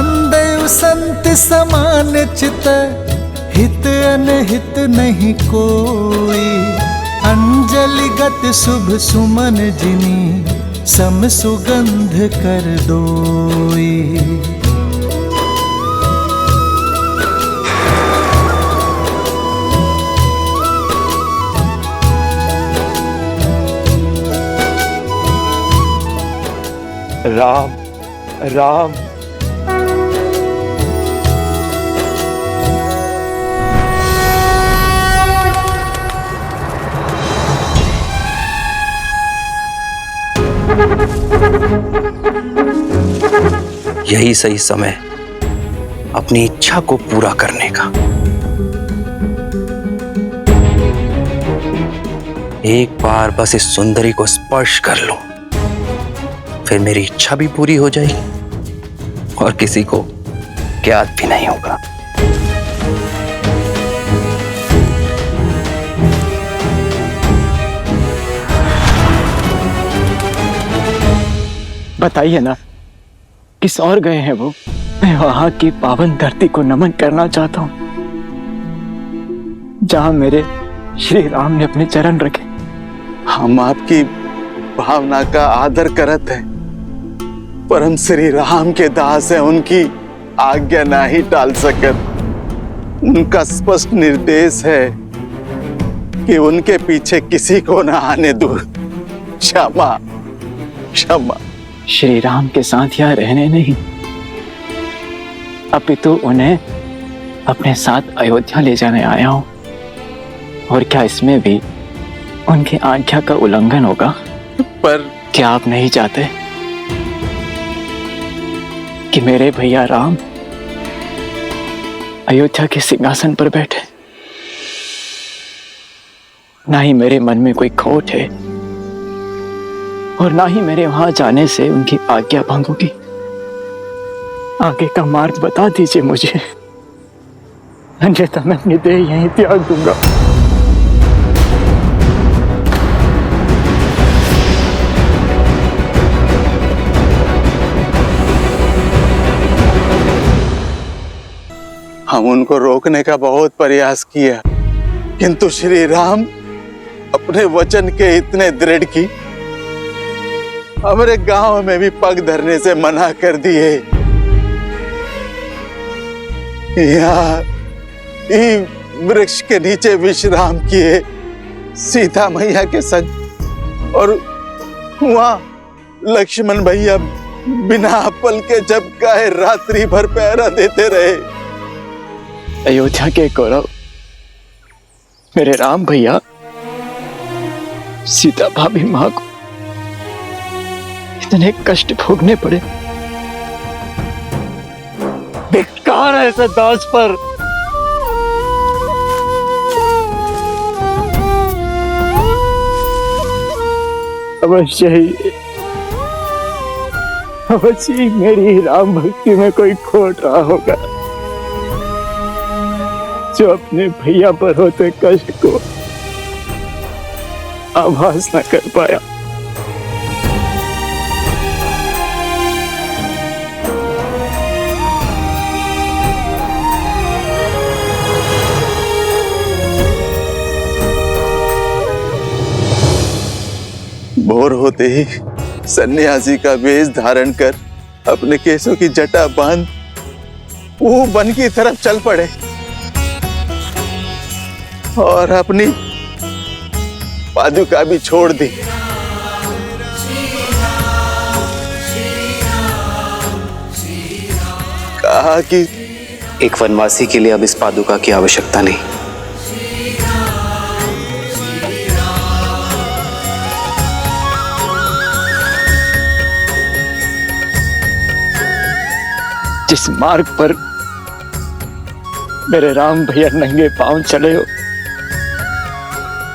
रामदेव संत समान चित, हित अनहित नहीं कोई। अंजलि गत शुभ सुमन जिनी, सम सुगंध कर दोई। राम राम। यही सही समय अपनी इच्छा को पूरा करने का। एक बार बस इस सुंदरी को स्पर्श कर लूं, फिर मेरी इच्छा भी पूरी हो जाएगी और किसी को ज्ञात भी नहीं होगा। बताइए ना, किस और गए हैं वो? मैं वहां की पावन धरती को नमन करना चाहता हूं, जहां मेरे श्री राम ने अपने चरण रखे। हम आपकी भावना का आदर करते हैं, परम श्री राम के दास है, उनकी आज्ञा ना ही टाल सकत। उनका स्पष्ट निर्देश है कि उनके पीछे किसी को ना आने दो। क्षमा क्षमा। श्री राम के साथ यहाँ रहने नहीं, अपितु उन्हें अपने साथ अयोध्या ले जाने आया हूं। और क्या इसमें भी उनकी आज्ञा का उल्लंघन होगा? पर क्या आप नहीं चाहते कि मेरे भैया राम अयोध्या के सिंहासन पर बैठे? ना ही मेरे मन में कोई खोट है और ना ही मेरे वहां जाने से उनकी आज्ञा भंग होगी। आगे का मार्ग बता दीजिए मुझे, अन्यथा मैं अपनी देह यहीं त्याग दूंगा। हम उनको रोकने का बहुत प्रयास किया, किंतु श्री राम अपने वचन के इतने दृढ़ की हमारे गांव में भी पग धरने से मना कर दिए। यहाँ वृक्ष के नीचे विश्राम किए सीता मैया के संग, और वहां लक्ष्मण भैया बिना पल के जब कहे रात्रि भर पहरा देते रहे। अयोध्या के गौरव मेरे राम भैया, सीता भाभी मां को इतने कष्ट भोगने पड़े। बेकार है ऐसे दास पर। अवश्य ही मेरी राम भक्ति में कोई खोट रहा होगा, जो अपने भैया पर होते कष्ट को आभास न कर पाया। भोर होते ही सन्यासी का वेश धारण कर अपने केसों की जटा बांध वो वन की तरफ चल पड़े और अपनी पादुका भी छोड़ दी। कहा कि एक वनवासी के लिए अब इस पादुका की आवश्यकता नहीं। जिस मार्ग पर मेरे राम भैया नंगे पांव चले हो,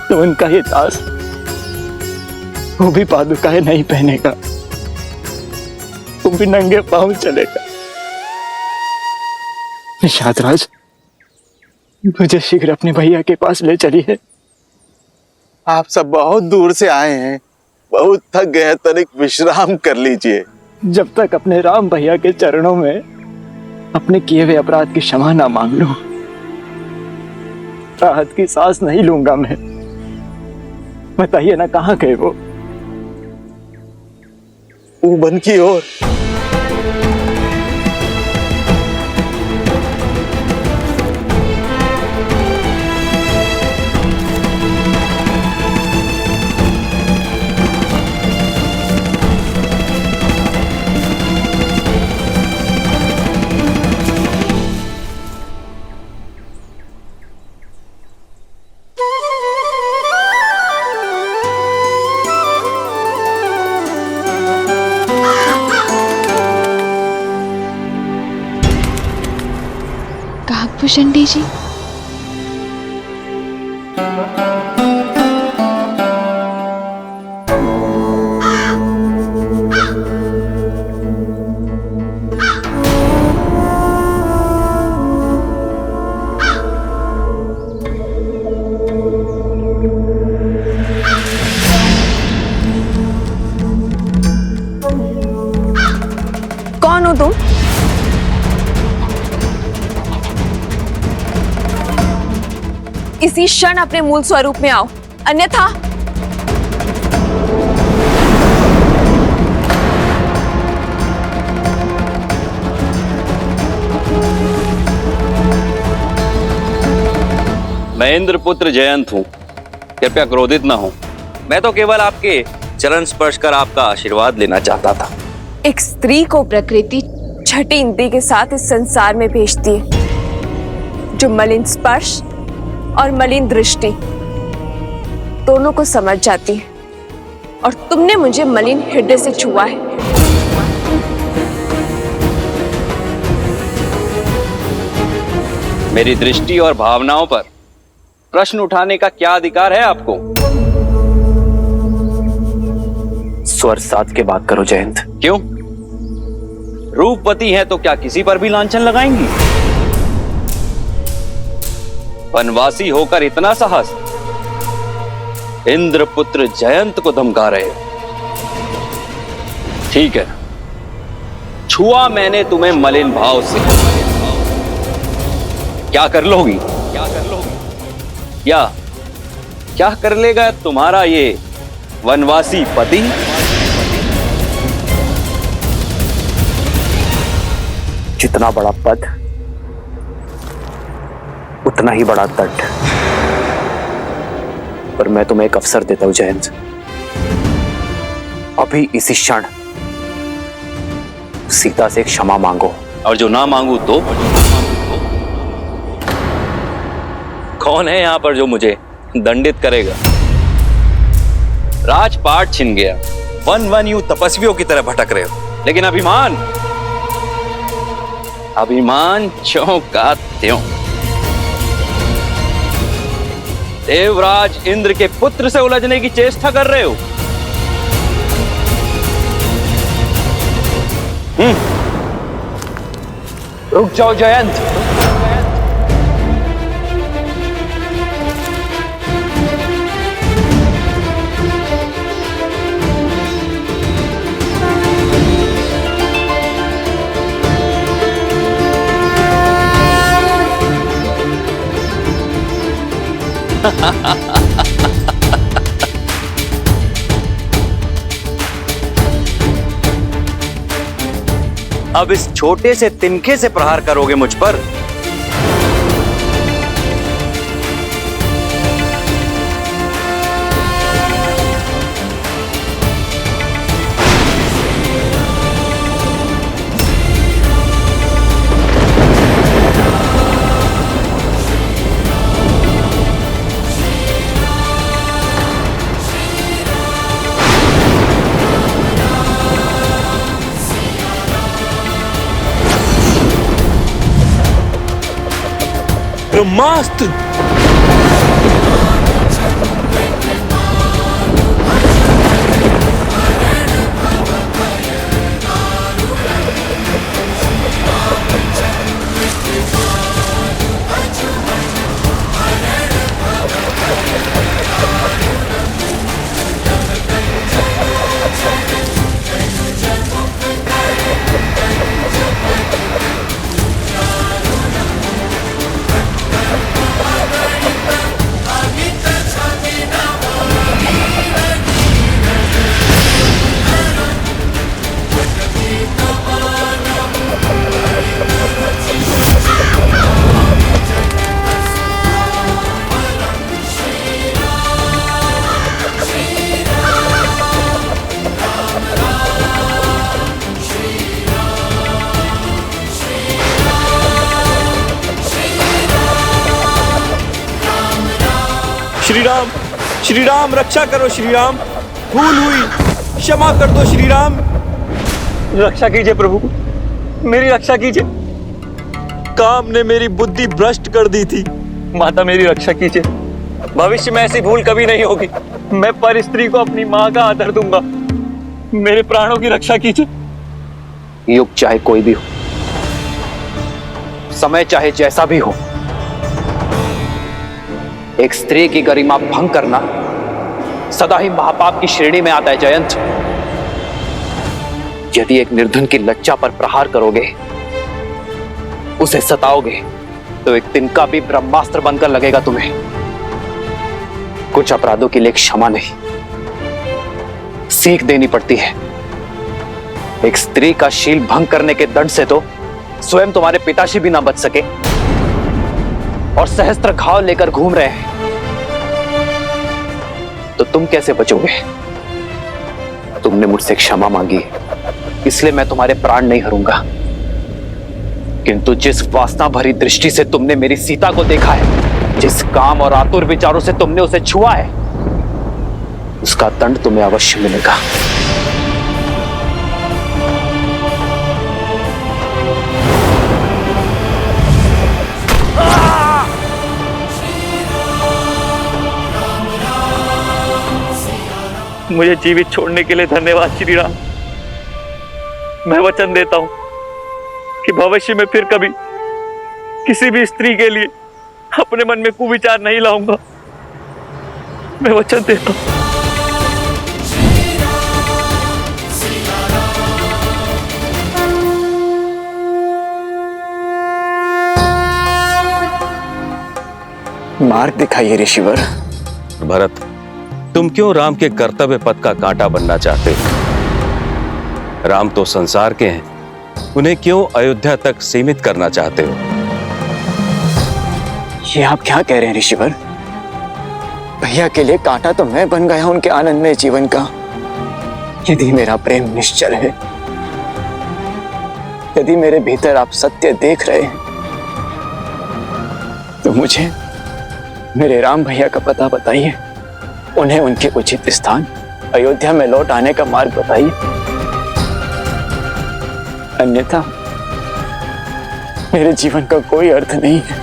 तो उनका ये दास वो भी पादुकाएं नहीं पहनेगा, वो भी नंगे पांव चलेगा। निषादराज, मुझे शीघ्र अपने भैया के पास ले चलिए। आप सब बहुत दूर से आए हैं, बहुत थक गए, तनिक विश्राम कर लीजिए। जब तक अपने राम भैया के चरणों में अपने किए हुए अपराध की क्षमा ना मांग लूं, राहत की सांस नहीं लूंगा मैं। बताइए ना, कहाँ गए वो? वन की ओर। भूषणी जी, कौन हो तुम? इसी क्षण अपने मूल स्वरूप में आओ, अन्यथा मैं इंद्रपुत्र जयंत हूं, कृपया क्रोधित ना हो। मैं तो केवल आपके चरण स्पर्श कर आपका आशीर्वाद लेना चाहता था। एक स्त्री को प्रकृति छठी इंद्री के साथ इस संसार में भेजती है, जो मलिन स्पर्श और मलिन दृष्टि दोनों को समझ जाती है, और तुमने मुझे मलिन हृदय से छुआ है। मेरी दृष्टि और भावनाओं पर प्रश्न उठाने का क्या अधिकार है आपको? स्वर साध के बात करो जयंत। क्यों? रूपवती है तो क्या किसी पर भी लांछन लगाएंगी? वनवासी होकर इतना साहस, इंद्रपुत्र जयंत को धमका रहे हो। ठीक है, छुआ मैंने तुम्हें मलिन भाव से, क्या कर लोगी? क्या कर लेगा तुम्हारा ये वनवासी पति? जितना बड़ा पद उतना ही बड़ा तट। पर मैं तुम्हें एक अवसर देता हूं जयंत, अभी इसी क्षण सीता से क्षमा मांगो। और जो ना मांगू तो? कौन है यहां पर जो मुझे दंडित करेगा? राजपाट छिन गया, वन वन यूं तपस्वियों की तरह भटक रहे हो, लेकिन अभिमान ज्यों का त्यों। देवराज इंद्र के पुत्र से उलझने की चेष्टा कर रहे हो। रुक जाओ जयंत। अब इस छोटे से तिनके से प्रहार करोगे मुझ पर? ब्रह्मास्त्र! श्री राम रक्षा करो श्री राम, भूल हुई, क्षमा कर दो श्री राम। रक्षा कीजिए प्रभु, मेरी रक्षा कीजिए। काम ने मेरी बुद्धि भ्रष्ट कर दी थी। माता मेरी रक्षा कीजिए, भविष्य में ऐसी भूल कभी नहीं होगी। मैं पर स्त्री को अपनी माँ का आदर दूंगा। मेरे प्राणों की रक्षा कीजिए। युग चाहे कोई भी हो, समय चाहे जैसा भी हो, एक स्त्री की गरिमा भंग करना सदा ही महापाप की श्रेणी में आता है जयंत। यदि एक निर्धन की लज्जा पर प्रहार करोगे, उसे सताओगे, तो एक तिनका भी ब्रह्मास्त्र बनकर लगेगा तुम्हें। कुछ अपराधों के लिए क्षमा नहीं, सीख देनी पड़ती है। एक स्त्री का शील भंग करने के दंड से तो स्वयं तुम्हारे पिताश्री भी ना बच सके और सहस्त्र घाव लेकर घूम रहे हैं, तो तुम कैसे बचोगे? तुमने मुझसे क्षमा मांगी, इसलिए मैं तुम्हारे प्राण नहीं हरूंगा। किंतु जिस वासना भरी दृष्टि से तुमने मेरी सीता को देखा है, जिस काम और आतुर विचारों से तुमने उसे छुआ है, उसका दंड तुम्हें अवश्य मिलेगा। मुझे जीवित छोड़ने के लिए धन्यवाद श्री राम। मैं वचन देता हूं कि भविष्य में फिर कभी किसी भी स्त्री के लिए अपने मन में कुविचार नहीं लाऊंगा। मैं वचन देता हूं। मार्ग दिखाइए ऋषिवर। भरत, तुम क्यों राम के कर्तव्य पथ का कांटा बनना चाहते हो? राम तो संसार के हैं, उन्हें क्यों अयोध्या तक सीमित करना चाहते हो? ये आप क्या कह रहे हैं ऋषिवर? भैया के लिए कांटा तो मैं बन गया उनके आनंदमय जीवन का। यदि मेरा प्रेम निश्चल है, यदि मेरे भीतर आप सत्य देख रहे हैं, तो मुझे मेरे राम भैया का पता बताइए। उन्हें उनके उचित स्थान अयोध्या में लौट आने का मार्ग बताइए, अन्यथा मेरे जीवन का कोई अर्थ नहीं है।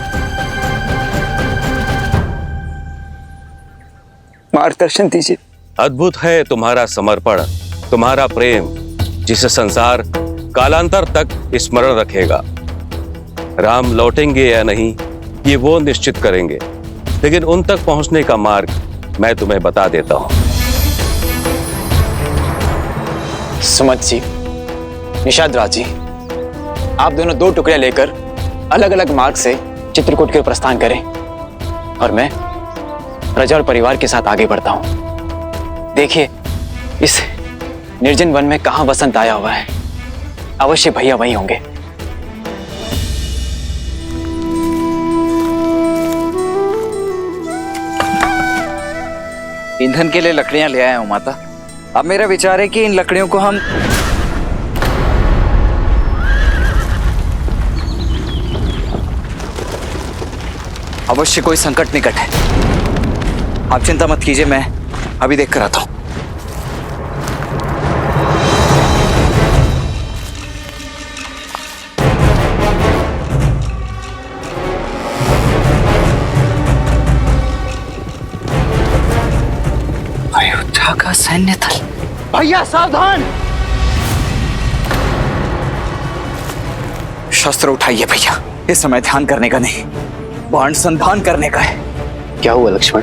मार्गदर्शन दीजिए। अद्भुत है तुम्हारा समर्पण, तुम्हारा प्रेम, जिसे संसार कालांतर तक स्मरण रखेगा। राम लौटेंगे या नहीं, ये वो निश्चित करेंगे, लेकिन उन तक पहुंचने का मार्ग मैं तुम्हें बता देता हूं। सुमत जी, निषाद राज जी, आप दोनों दो टुकड़े लेकर अलग अलग मार्ग से चित्रकूट के प्रस्थान करें और मैं प्रजा और परिवार के साथ आगे बढ़ता हूं। देखिए, इस निर्जन वन में कहां वसंत आया हुआ है। अवश्य भैया वहीं होंगे। ईंधन के लिए लकड़ियां ले आया हूं माता। अब मेरा विचार है कि इन लकड़ियों को हम अवश्य कोई संकट निकट है। आप चिंता मत कीजिए, मैं अभी देख कर आता हूं। अयोध्या का सैन्य दल। भैया सावधान! शस्त्र उठाइए भैया, इस समय ध्यान करने का नहीं, बाण संधान करने का है। क्या हुआ लक्ष्मण,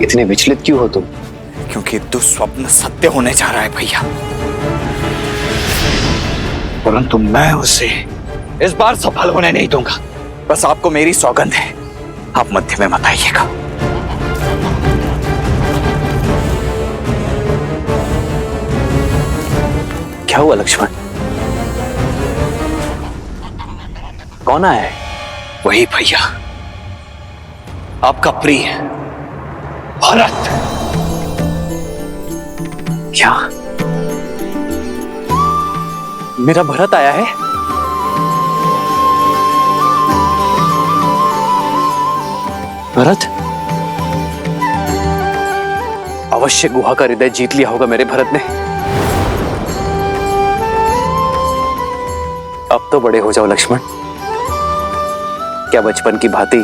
इतने विचलित क्यों हो तुम? क्योंकि दुस्वप्न सत्य होने जा रहा है भैया, परंतु मैं उसे इस बार सफल होने नहीं दूंगा। बस आपको मेरी सौगंध है, आप मध्य में मत आइएगा। क्या हुआ लक्ष्मण, कौन आया है? वही भैया, आपका प्रिय भरत। क्या मेरा भरत आया है? भरत? अवश्य गुहा का हृदय जीत लिया होगा मेरे भरत ने। अब तो बड़े हो जाओ लक्ष्मण। क्या बचपन की भांति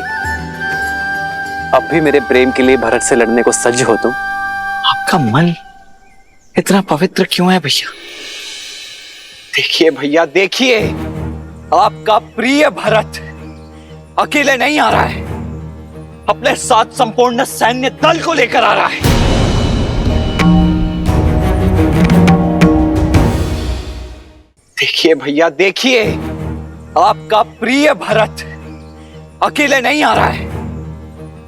अब भी मेरे प्रेम के लिए भरत से लड़ने को सज्ज हो तुम? आपका मन इतना पवित्र क्यों है भैया? देखिए भैया, देखिए, आपका प्रिय भरत अकेले नहीं आ रहा है, अपने साथ संपूर्ण सैन्य दल को लेकर आ रहा है। देखिए भैया, देखिए, आपका प्रिय भरत अकेले नहीं आ रहा है,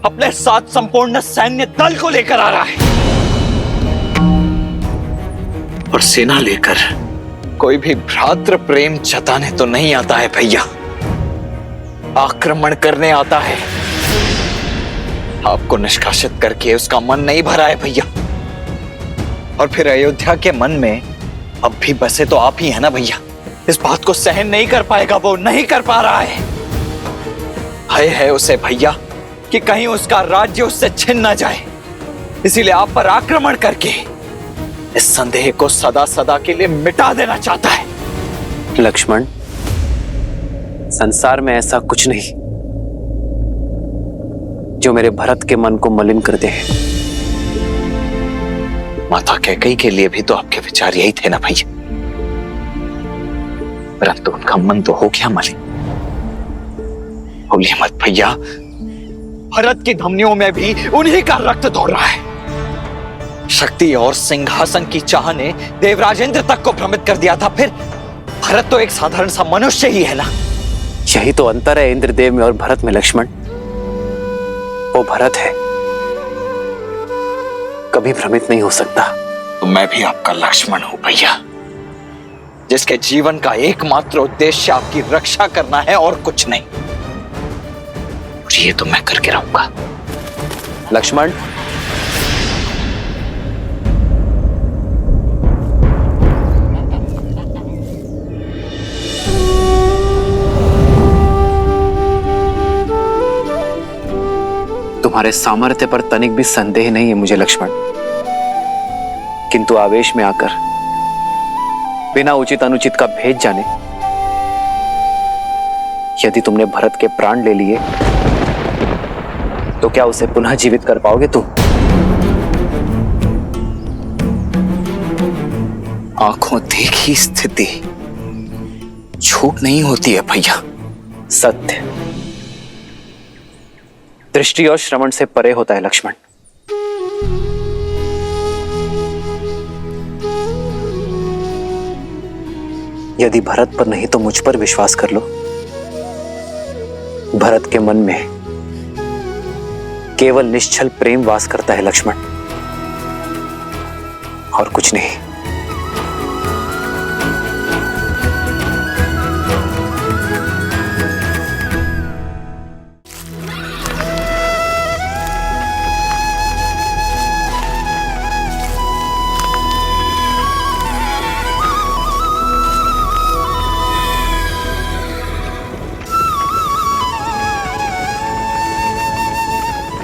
अपने साथ संपूर्ण सैन्य दल को लेकर आ रहा है। और सेना लेकर कोई भी भ्रातृ प्रेम जताने तो नहीं आता है भैया, आक्रमण करने आता है। आपको निष्कासित करके उसका मन नहीं भरा है भैया, और फिर अयोध्या के मन में अब भी बसे तो आप ही है ना भैया। इस बात को सहन नहीं कर पाएगा, वो नहीं कर पा रहा है। भय है उसे भैया कि कहीं उसका राज्य उससे छिन ना जाए, इसीलिए आप पर आक्रमण करके इस संदेह को सदा सदा के लिए मिटा देना चाहता है। लक्ष्मण, संसार में ऐसा कुछ नहीं जो मेरे भरत के मन को मलिन कर दे। माता कैकेयी के लिए भी तो आपके विचार यही थे ना भैया, परंतु उनका मन तो हो गया मलिन। भूलिए मत भैया, भरत की धमनियों में भी उन्हीं का रक्त दौड़ रहा है। शक्ति और सिंहासन की चाह ने देवराज इंद्र तक को भ्रमित कर दिया था, फिर भरत तो एक साधारण सा मनुष्य ही है ना। यही तो अंतर है इंद्रदेव में और भरत में लक्ष्मण। वो भरत है, कभी भ्रमित नहीं हो सकता। तो मैं भी आपका लक्ष्मण हूं भैया, जिसके जीवन का एकमात्र उद्देश्य आपकी रक्षा करना है और कुछ नहीं। और ये तो मैं करके रहूंगा। लक्ष्मण, तुम्हारे सामर्थ्य पर तनिक भी संदेह नहीं है मुझे लक्ष्मण, किंतु आवेश में आकर बिना उचित अनुचित का भेद जाने यदि तुमने भरत के प्राण ले लिए तो क्या उसे पुनः जीवित कर पाओगे तुम? आंखों देखी स्थिति झूठ नहीं होती है भैया। सत्य दृष्टि और श्रवण से परे होता है लक्ष्मण। यदि भरत पर नहीं तो मुझ पर विश्वास कर लो। भरत के मन में केवल निश्चल प्रेम वास करता है लक्ष्मण, और कुछ नहीं।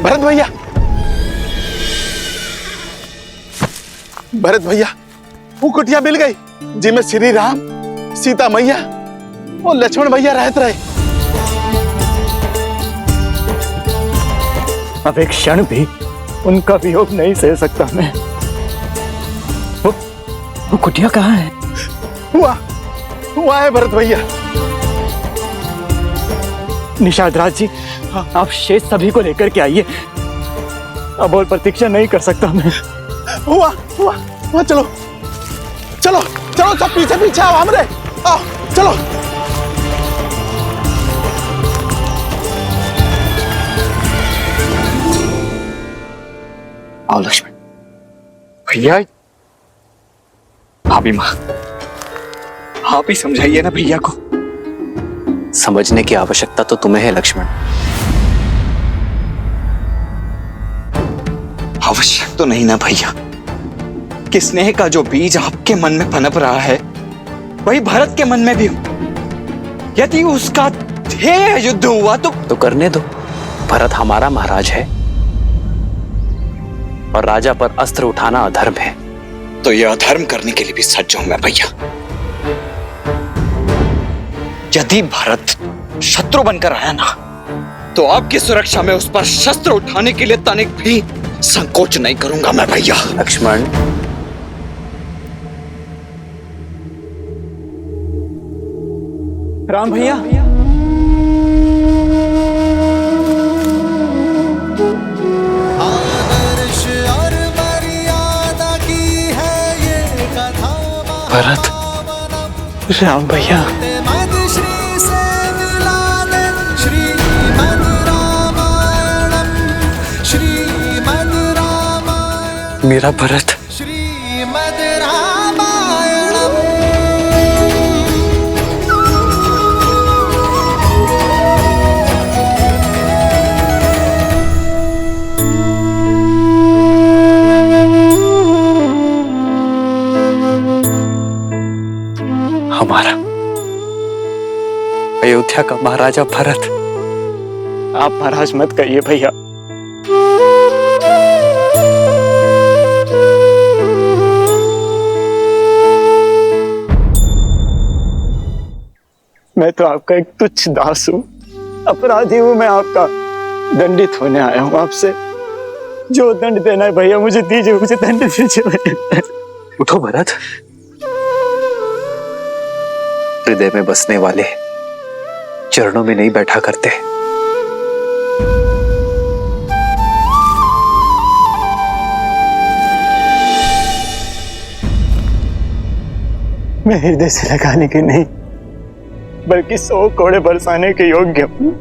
भरत भैया, भरत भैया, वो कुटिया मिल गई जिसमें श्री राम, सीता मैया और लक्ष्मण भैया रहते रहे। अब एक क्षण भी उनका वियोग नहीं सह सकता मैं। वो कुटिया कहाँ है? हुआ है भरत भैया। निषाद राज जी, आप शेष सभी को लेकर के आइए, अब और प्रतीक्षा नहीं कर सकता मैं। हुआ चलो चलो चलो, सब पीछे पीछे आओ, हमरे आओ, चलो। आओ लक्ष्मण भैया, भाभी माँ, आप ही समझाइए ना भैया को। समझने की आवश्यकता तो तुम्हें है लक्ष्मण। आवश्यक तो नहीं ना भैया, कि स्नेह का जो बीज आपके मन में पनप रहा है वही भरत के मन में भी हो। यदि उसका ध्येय युद्ध हुआ तो करने दो, भरत हमारा महाराज है। और राजा पर अस्त्र उठाना अधर्म है। तो यह अधर्म करने के लिए भी सज्ज हूं मैं भैया। यदि भरत शत्रु बनकर आया ना, तो आपकी सुरक्षा में उस पर शस्त्र उठाने के लिए तनिक भी संकोच नहीं करूंगा मैं भैया। लक्ष्मण, राम भैया, आदर्श और मर्यादा की है ये कथा। भरत, राम भैया, मद श्री से मिला दे श्रीमद् रामायणम, श्रीमद् रामायण, मेरा भरत। श्रीमद् रामायणम। हमारा अयोध्या का महाराजा भरत। आप महाराज मत कहिए भैया। मैं तो आपका एक तुच्छ दास हूं, अपराधी हूं मैं आपका। दंडित होने आया हूं आपसे। जो दंड देना है भैया मुझे दीजिए, मुझे दंड दीजिए। उठो भरत। हृदय में बसने वाले चरणों में नहीं बैठा करते। मैं हृदय से लगाने के नहीं, बल्कि 100 कोड़े बरसाने के योग्य हूं।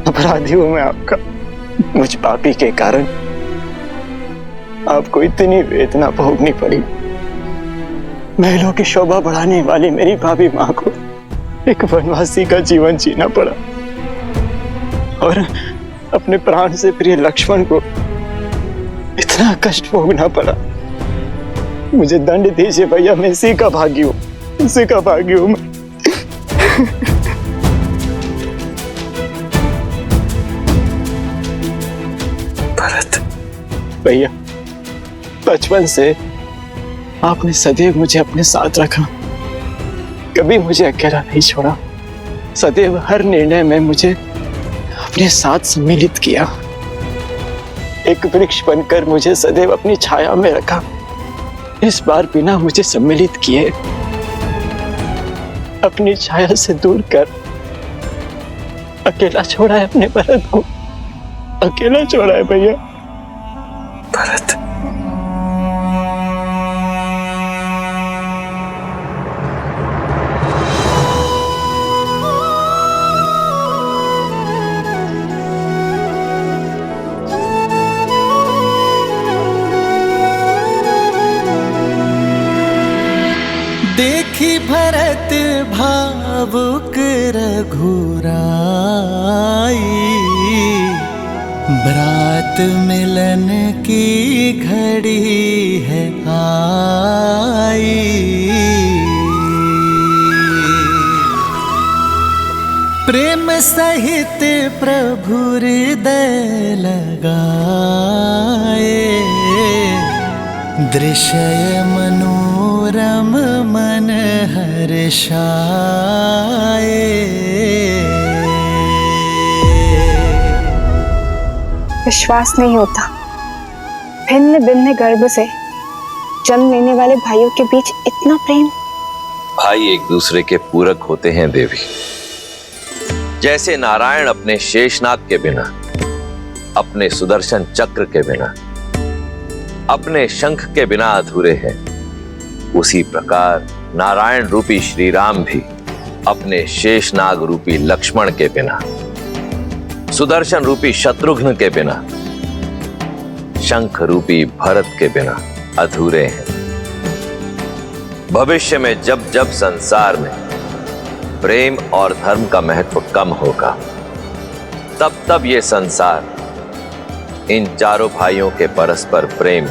अपराधी हूं मैं आपका। मुझ पापी के कारण आपको इतनी वेदना भोगनी पड़ी। महलों की शोभा बढ़ाने वाली मेरी भाभी मां को एक वनवासी का जीवन जीना पड़ा, और अपने प्राण से प्रिय लक्ष्मण को इतना कष्ट भोगना पड़ा। मुझे दंड दीजिए भैया, मैं इसी का भागी हूं, इसी का भागी हूं मैं। भरत भैया, बचपन से आपने सदैव मुझे अपने साथ रखा, कभी मुझे अकेला नहीं छोड़ा। सदैव हर निर्णय में मुझे अपने साथ सम्मिलित किया। एक वृक्ष बनकर मुझे सदैव अपनी छाया में रखा। इस बार बिना मुझे सम्मिलित किए अपनी छाया से दूर कर अकेला छोड़ा है अपने भरत को, अकेला छोड़ा है भैया। भरत, देखी भरत भावुक रघुराई, ब्रात मिलन की घड़ी है आई। प्रेम सहित प्रभु हृदय लगाए, दृश्य मनोरम मन हर्षाए। विश्वास नहीं होता, भिन्न भिन्न गर्भ से जन्म लेने वाले भाइयों के बीच इतना प्रेम। भाई एक दूसरे के पूरक होते हैं देवी। जैसे नारायण अपने शेषनाग के बिना, अपने सुदर्शन चक्र के बिना, अपने शंख के बिना अधूरे हैं, उसी प्रकार नारायण रूपी श्री राम भी अपने शेषनाग रूपी लक्ष्मण के बिना, सुदर्शन रूपी शत्रुघ्न के बिना, शंख रूपी भरत के बिना अधूरे हैं। भविष्य में जब जब संसार में प्रेम और धर्म का महत्व कम होगा, तब तब ये संसार इन चारों भाइयों के परस्पर प्रेम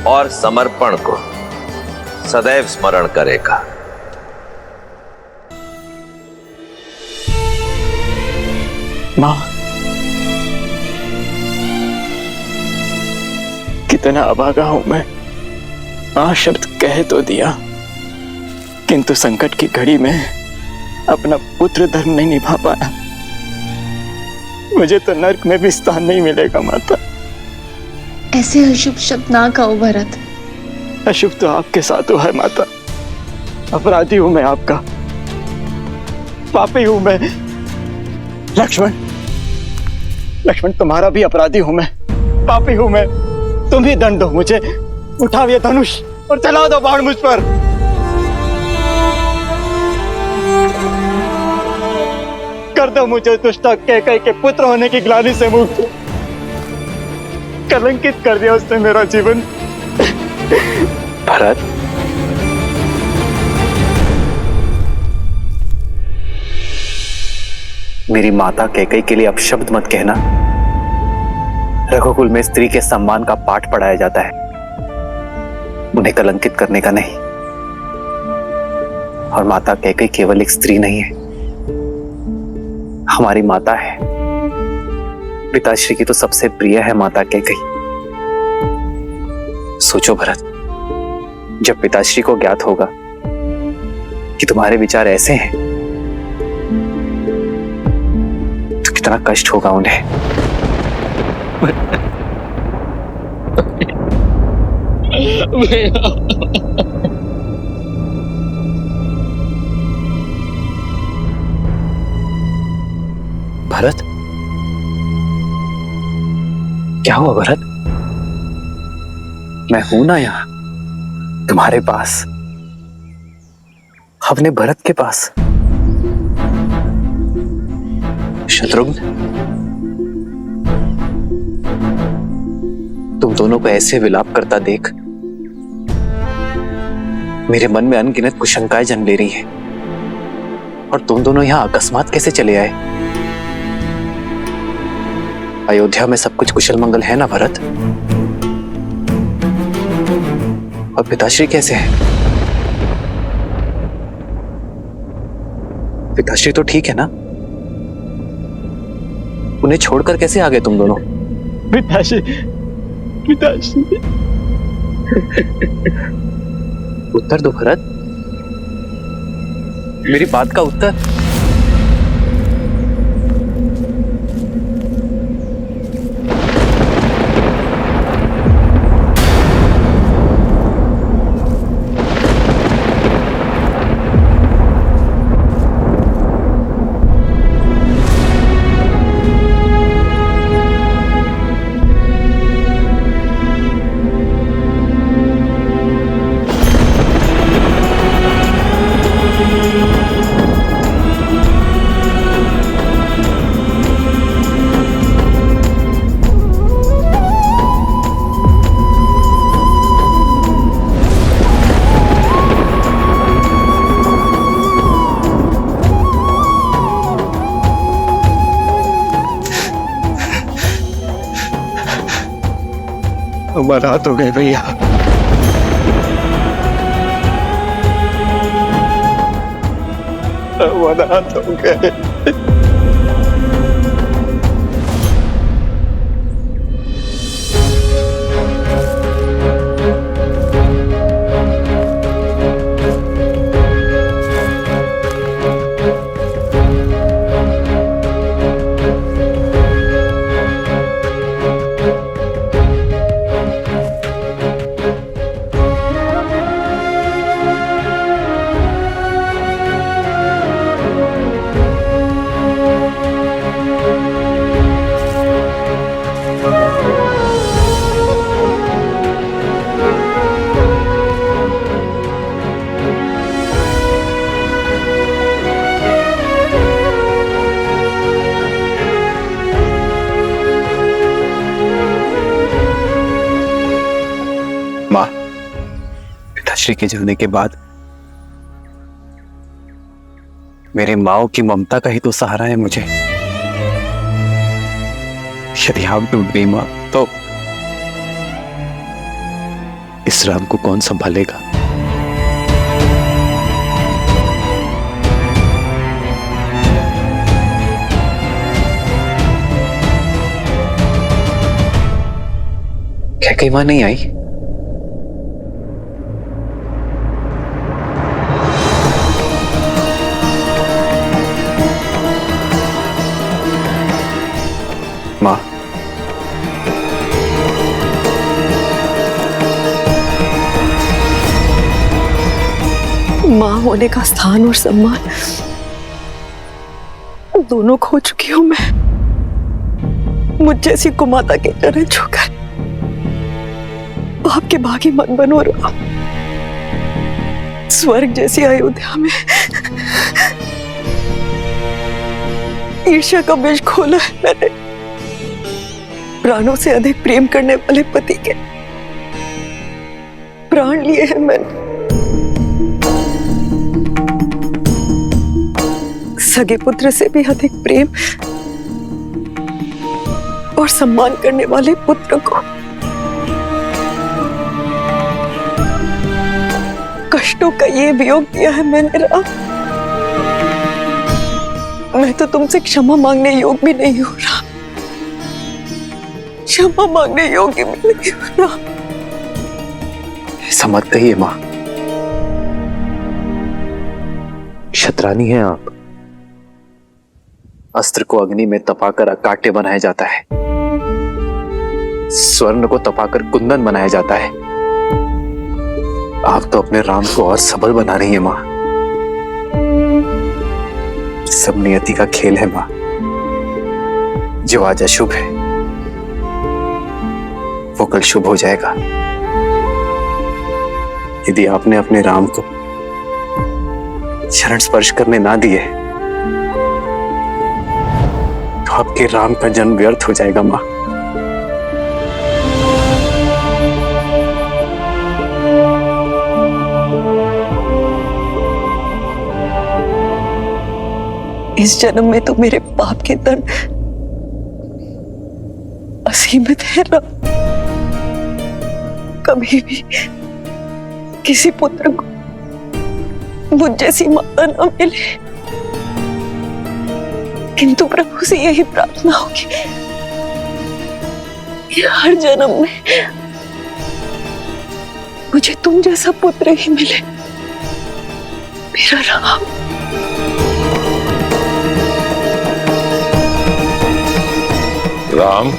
और समर्पण को सदैव स्मरण करेगा। मां, कितना अभागा हूं मैं। मां शब्द कह तो दिया, किंतु संकट की घड़ी में अपना पुत्र धर्म नहीं निभा पाया। मुझे तो नर्क में भी स्थान नहीं मिलेगा माता। ऐसे अशुभ शब्द ना कहो भरत। अशुभ तो आपके साथ हुआ है माता। अपराधी हूं मैं आपका, पापी हूं मैं। लक्ष्मण, लक्ष्मण तुम्हारा भी अपराधी हूं मैं, पापी हूं मैं। तुम ही दंड दो मुझे। उठाओ ये धनुष और चला दो बाण मुझ पर। कर दो मुझे दुष्टा कैकई के पुत्र होने की ग्लानि से मुक्त। कलंकित कर दिया उसने मेरा जीवन। भरत, मेरी माता कैकई के लिए अपशब्द मत कहना। रघुकुल में स्त्री के सम्मान का पाठ पढ़ाया जाता है, उन्हें कलंकित करने का नहीं। और माता कैकई केवल एक स्त्री नहीं है, हमारी माता है। पिताश्री की तो सबसे प्रिय है माता कैकई। सोचो भरत, जब पिताश्री को ज्ञात होगा कि तुम्हारे विचार ऐसे हैं तो कितना कष्ट होगा उन्हें। भरत, क्या हुआ भरत? मैं हूं ना यहां तुम्हारे पास, अपने भरत के पास। शत्रुघ्न, तुम दोनों को ऐसे विलाप करता देख मेरे मन में अनगिनत कुशंकाएं जन्म ले रही हैं। और तुम दोनों यहां अकस्मात कैसे चले आए? अयोध्या में सब कुछ कुशल मंगल है ना भरत? और पिताश्री कैसे हैं? पिताश्री तो ठीक है ना? उन्हें छोड़कर कैसे आ गए तुम दोनों? पिताश्री, पिताश्री। उत्तर दो भरत, मेरी बात का उत्तर। अमरनाथ हो गए भैया। अमरनाथ हो गए। मां, पिताश्री के जाने के बाद मेरे माओ की ममता का ही तो सहारा है मुझे। यदि आप टूट गई मां, तो इस राम को कौन संभालेगा? कैकेयी मां नहीं आई? मां, मां होने का स्थान और सम्मान दोनों खो चुकी हूं मैं। मुझ जैसी कुमाता के चरण छूकर आपके भागी मत बनो राम। स्वर्ग जैसी अयोध्या में ईर्ष्या का बीज खोला है मैंने। प्राणों से अधिक प्रेम करने वाले पति के प्राण लिए हैं मैंने। सगे पुत्र से भी अधिक प्रेम और सम्मान करने वाले पुत्र को कष्टों का ये वियोग दिया है मैंने राम। मैं तो तुमसे क्षमा मांगने योग्य भी नहीं हो रहा, क्षमा मांगने योग्य भी नहीं हो रहा। ऐसा मत कहिए मां, क्षत्रानी हैं आप। अस्त्र को अग्नि में तपाकर अकाट्य बनाया जाता है, स्वर्ण को तपाकर कुंदन बनाया जाता है। आप तो अपने राम को और सबल बना रही हैं मां। सब नियति का खेल है मां। जो आज अशुभ है वो कल शुभ हो जाएगा। यदि आपने अपने राम को चरण स्पर्श करने ना दिए तो आपके राम का जन्म व्यर्थ हो जाएगा मां। इस जन्म में तो मेरे पाप के दंड असीमित है राम। कभी भी किसी पुत्र को मुझ जैसी माता न मिले, किंतु प्रभु से यही प्रार्थना होगी कि हर जन्म में मुझे तुम जैसा पुत्र ही मिले मेरा राम। राम,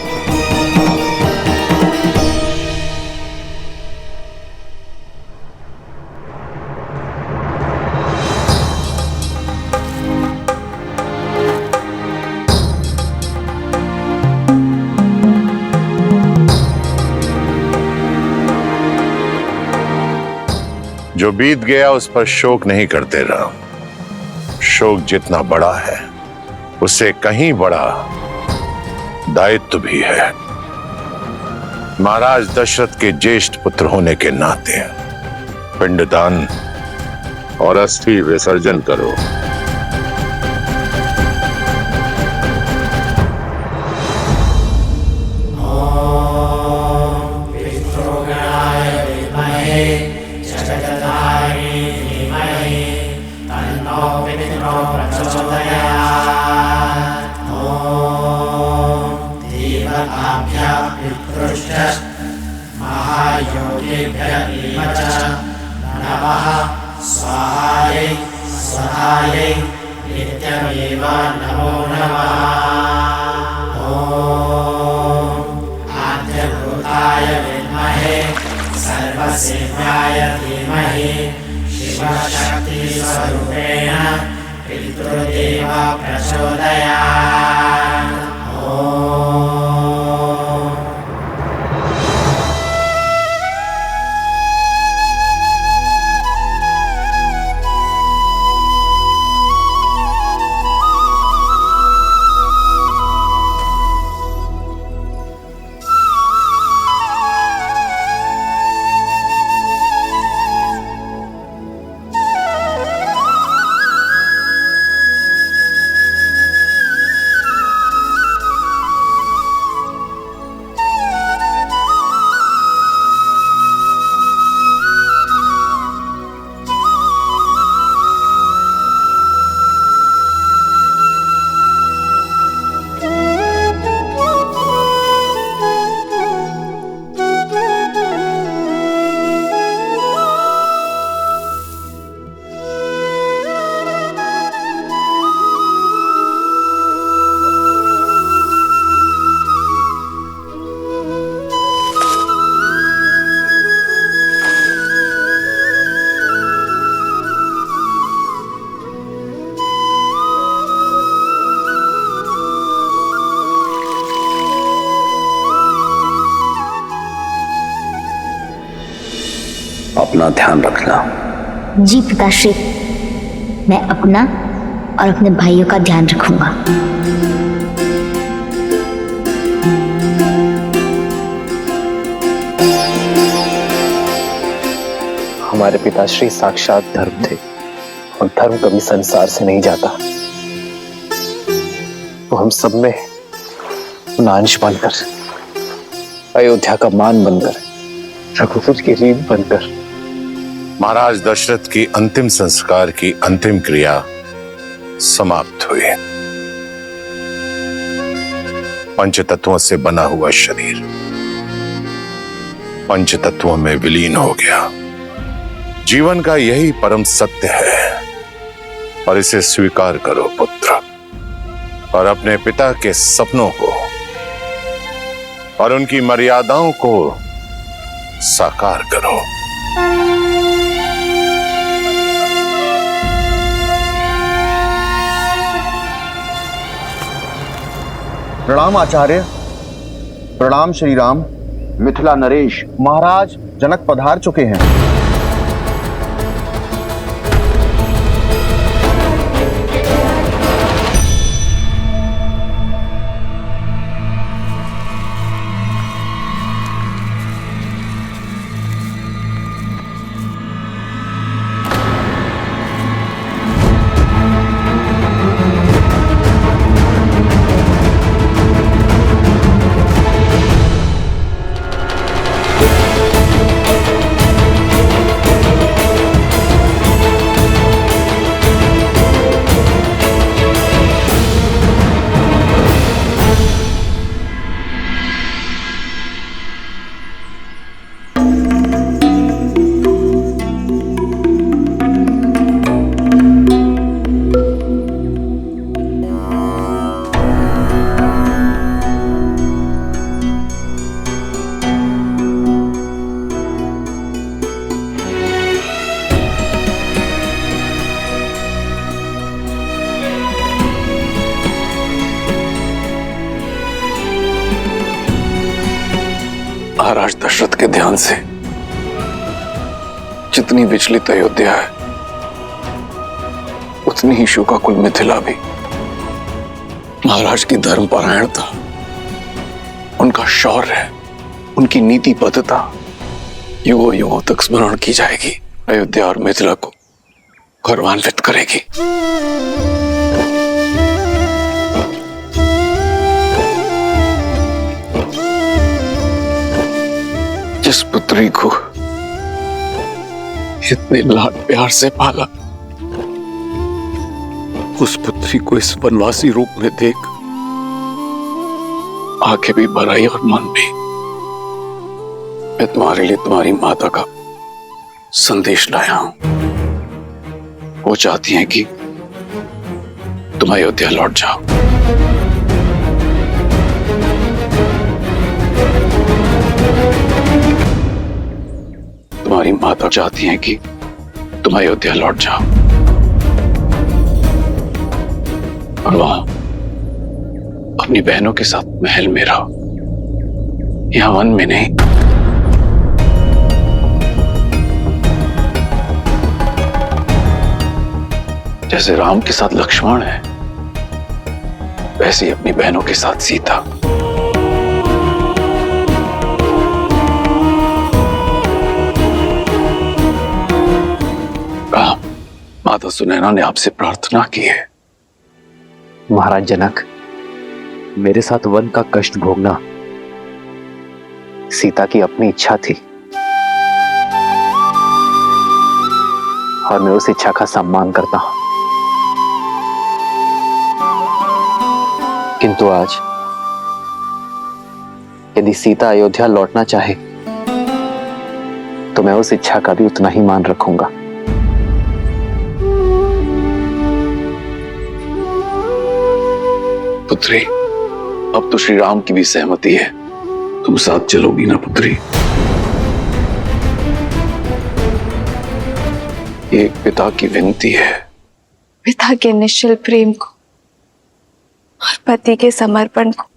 जो बीत गया उस पर शोक नहीं करते राम। शोक जितना बड़ा है उससे कहीं बड़ा दायित्व भी है। महाराज दशरथ के ज्येष्ठ पुत्र होने के नाते पिंडदान और अस्थि विसर्जन करो। अपना ध्यान रखना। जी पिताश्री, मैं अपना और अपने भाइयों का ध्यान रखूंगा। हमारे पिताश्री साक्षात धर्म थे और धर्म कभी संसार से नहीं जाता। वो हम सब में अंश बनकर, अयोध्या का मान बनकर, रघुकुल की रीत बनकर। महाराज दशरथ की अंतिम संस्कार की अंतिम क्रिया समाप्त हुई। पंच तत्वों से बना हुआ शरीर पंच तत्वों में विलीन हो गया। जीवन का यही परम सत्य है और इसे स्वीकार करो पुत्र, और अपने पिता के सपनों को और उनकी मर्यादाओं को साकार करो। प्रणाम आचार्य। प्रणाम श्री राम। मिथिला नरेश, महाराज जनक पधार चुके हैं। महाराज दशरथ के ध्यान से जितनी विचलित अयोध्या है, उतनी ही शोकाकुल मिथिला भी। महाराज की धर्मपरायणता, उनका शौर्य, उनकी नीतिबद्धता युगों युगों तक स्मरण की जाएगी। अयोध्या और मिथिला को गौरवान्वित करेगी। जिस पुत्री को इतने लाड प्यार से पाला, उस पुत्री को इस वनवासी रूप में देख आंखें भी भर आई और मन भी। मैं तुम्हारे लिए तुम्हारी माता का संदेश लाया हूं। वो चाहती हैं कि तुम अयोध्या लौट जाओ। तुम्हारी माता चाहती हैं कि तुम अयोध्या लौट जाओ और वहां अपनी बहनों के साथ महल में रहो, यहां वन में नहीं। जैसे राम के साथ लक्ष्मण है, वैसे ही अपनी बहनों के साथ सीता। माता सुनैना ने आपसे प्रार्थना की है। महाराज जनक, मेरे साथ वन का कष्ट भोगना सीता की अपनी इच्छा थी और मैं उस इच्छा का सम्मान करता हूं। किंतु आज यदि सीता अयोध्या लौटना चाहे तो मैं उस इच्छा का भी उतना ही मान रखूंगा। पुत्री, अब तो श्री राम की भी सहमति है। तुम साथ चलोगी ना पुत्री? ये एक पिता की विनती है। पिता के निश्चल प्रेम को और पति के समर्पण को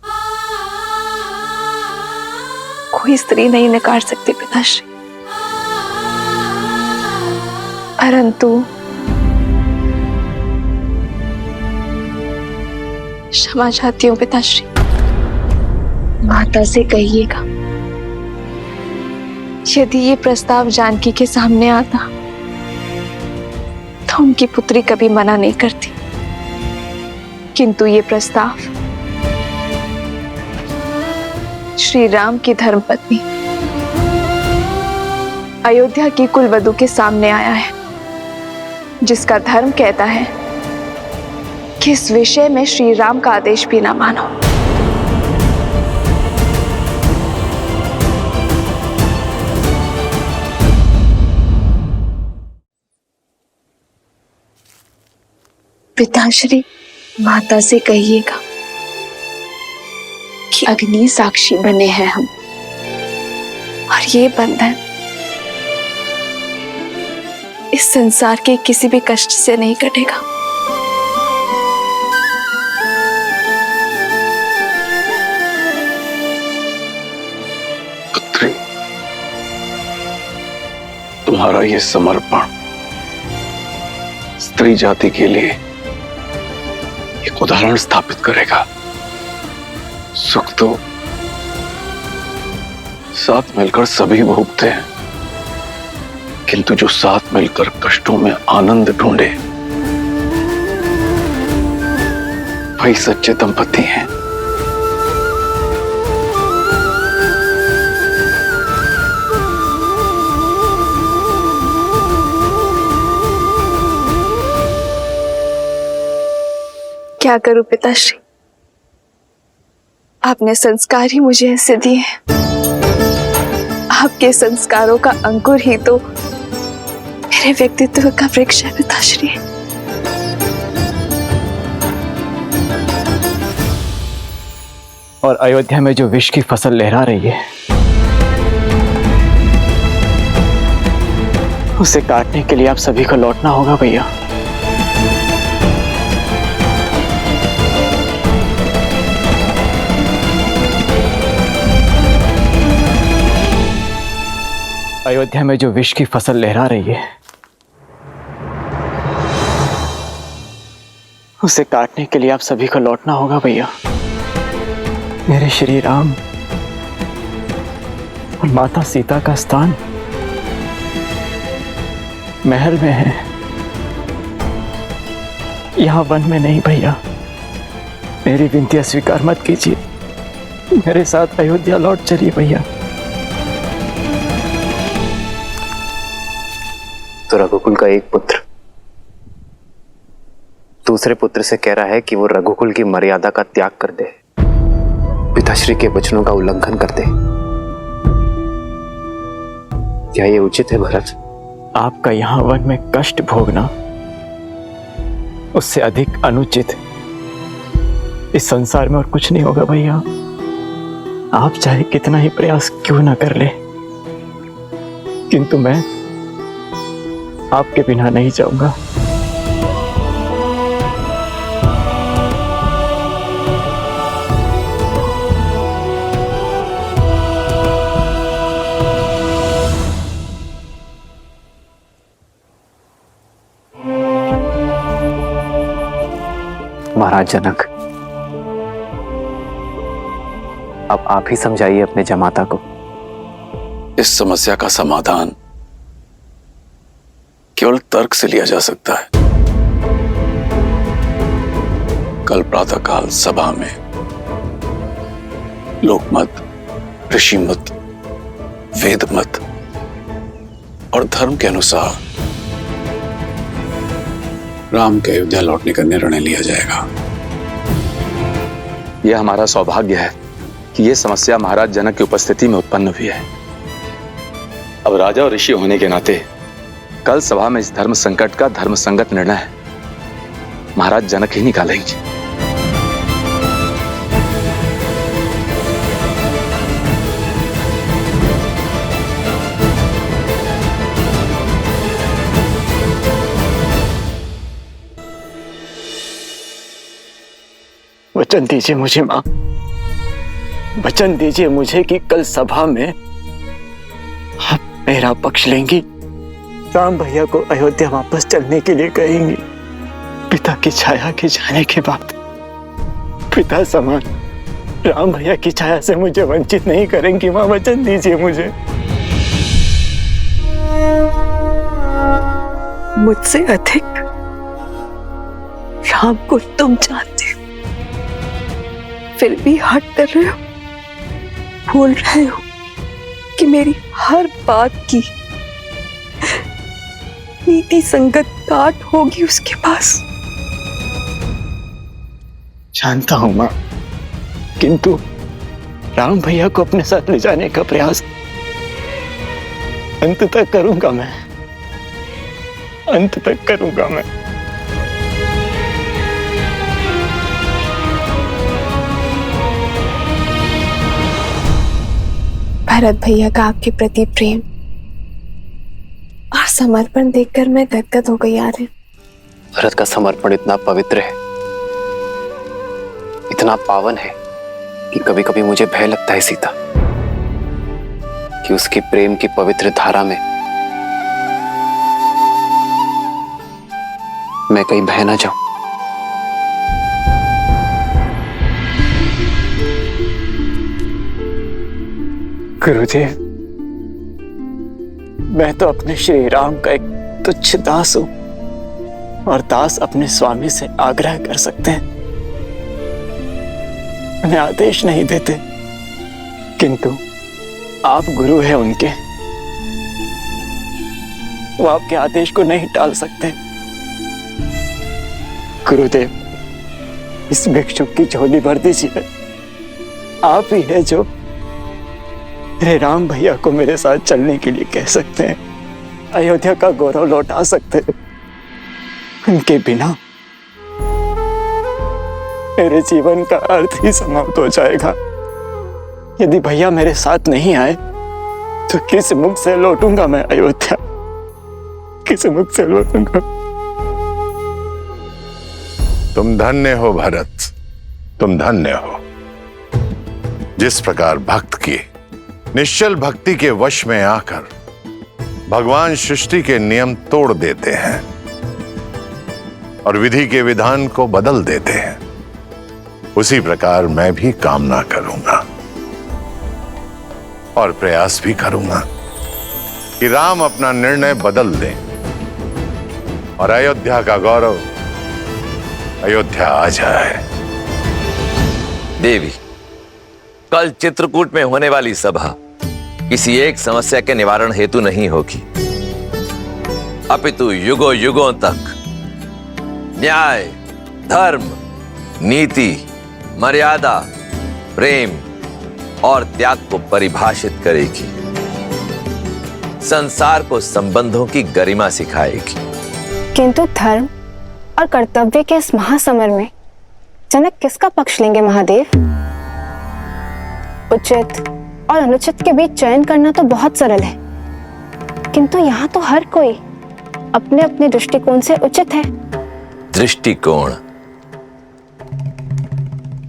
कोई स्त्री नहीं नकार सकती पिताश्री। परंतु क्षमा चाहती हूँ पिताश्री। माता से कहिएगा यदि ये प्रस्ताव जानकी के सामने आता तो उनकी पुत्री कभी मना नहीं करती, किंतु ये प्रस्ताव श्री राम की धर्मपत्नी अयोध्या की कुलवधू के सामने आया है, जिसका धर्म कहता है कि इस विषय में श्री राम का आदेश भी ना मानो। पिताश्री, माता से कहिएगा कि अग्नि साक्षी बने हैं हम, और ये बंधन इस संसार के किसी भी कष्ट से नहीं कटेगा। पुत्री, तुम्हारा ये समर्पण स्त्री जाति के लिए एक उदाहरण स्थापित करेगा। सुख तो साथ मिलकर सभी भोगते हैं, किंतु जो साथ मिलकर कष्टों में आनंद ढूंढे वही सच्चे दंपति हैं। क्या करूं पिताश्री, आपने संस्कार ही मुझे ऐसे दिए हैं। आपके संस्कारों का अंकुर ही तो मेरे व्यक्तित्व का वृक्ष है पिताश्री। और अयोध्या में जो विष की फसल लहरा रही है उसे काटने के लिए आप सभी को लौटना होगा भैया। अयोध्या में जो विष की फसल लहरा रही है उसे काटने के लिए आप सभी को लौटना होगा भैया। मेरे श्री राम और माता सीता का स्थान महल में है, यहां वन में नहीं भैया। मेरी विनती स्वीकार मत कीजिए, मेरे साथ अयोध्या लौट चलिए भैया। तो रघुकुल का एक पुत्र दूसरे पुत्र से कह रहा है कि वो रघुकुल की मर्यादा का त्याग कर दे, पिताश्री के वचनों का उल्लंघन कर दे। क्या ये उचित है भरत? आपका यहां वन में कष्ट भोगना उससे अधिक अनुचित इस संसार में और कुछ नहीं होगा भैया। आप चाहे कितना ही प्रयास क्यों ना कर ले, किंतु मैं आपके बिना नहीं जाऊंगा। महाराज जनक, अब आप ही समझाइए अपने जमाता को। इस समस्या का समाधान केवल तर्क से लिया जा सकता है। कल प्रातःकाल सभा में लोकमत, ऋषिमत, वेदमत और धर्म के अनुसार राम के अयोध्या लौटने का निर्णय लिया जाएगा। यह हमारा सौभाग्य है कि यह समस्या महाराज जनक की उपस्थिति में उत्पन्न हुई है। अब राजा और ऋषि होने के नाते कल सभा में इस धर्म संकट का धर्म संगत निर्णय महाराज जनक ही निकालेंगे। वचन दीजिए मुझे मां, वचन दीजिए मुझे कि कल सभा में आप मेरा पक्ष लेंगी राम भैया को अयोध्या वापस चलने के लिए कहेंगी। पिता की छाया के जाने के बाद पिता समान राम भैया की छाया से मुझे वंचित नहीं करेंगी। मां, वचन दीजिए मुझे। मुझसे अधिक राम को तुम जानते हो, फिर भी हट कर रहे हो, भूल रहे हो कि मेरी हर बात की नीति संगत काट होगी उसके पास। जानता हूं मां, किंतु राम भैया को अपने साथ ले जाने का प्रयास अंत तक करूंगा मैं, अंत तक करूंगा मैं। भरत भैया का आपके प्रति प्रेम और समर्पण देखकर मैं गदगद हो गई यार। भरत का समर्पण इतना पवित्र है, इतना पावन है कि कभी कभी मुझे भय लगता है सीता, कि उसकी प्रेम की पवित्र धारा में मैं कहीं बह ना जाऊं। गुरुदेव, मैं तो अपने श्री राम का एक तुच्छ दास हूं, और दास अपने स्वामी से आग्रह कर सकते हैं, उन्हें आदेश नहीं देते, किंतु आप गुरु हैं उनके, वो आपके आदेश को नहीं टाल सकते। गुरुदेव, इस भिक्षुक की झोली भर दीजिए। आप ही है जो मेरे राम भैया को मेरे साथ चलने के लिए कह सकते हैं, अयोध्या का गौरव लौटा सकते हैं। उनके बिना मेरे जीवन का अर्थ ही समाप्त हो जाएगा। यदि भैया मेरे साथ नहीं आए तो किस मुख से लौटूंगा मैं अयोध्या, किस मुख से लौटूंगा? तुम धन्य हो भरत, तुम धन्य हो। जिस प्रकार भक्त की निश्चल भक्ति के वश में आकर भगवान सृष्टि के नियम तोड़ देते हैं और विधि के विधान को बदल देते हैं, उसी प्रकार मैं भी कामना करूंगा और प्रयास भी करूंगा कि राम अपना निर्णय बदल दें और अयोध्या का गौरव अयोध्या आ जाए। देवी, कल चित्रकूट में होने वाली सभा किसी एक समस्या के निवारण हेतु नहीं होगी, अपितु युगों युगों तक न्याय, धर्म, नीति, मर्यादा, प्रेम और त्याग को परिभाषित करेगी, संसार को संबंधों की गरिमा सिखाएगी। किंतु धर्म और कर्तव्य के इस महासमर में जनक किसका पक्ष लेंगे महादेव? उचित और अनुचित के बीच चयन करना तो बहुत सरल है, किंतु यहाँ तो हर कोई अपने अपने दृष्टिकोण से उचित है। दृष्टिकोण,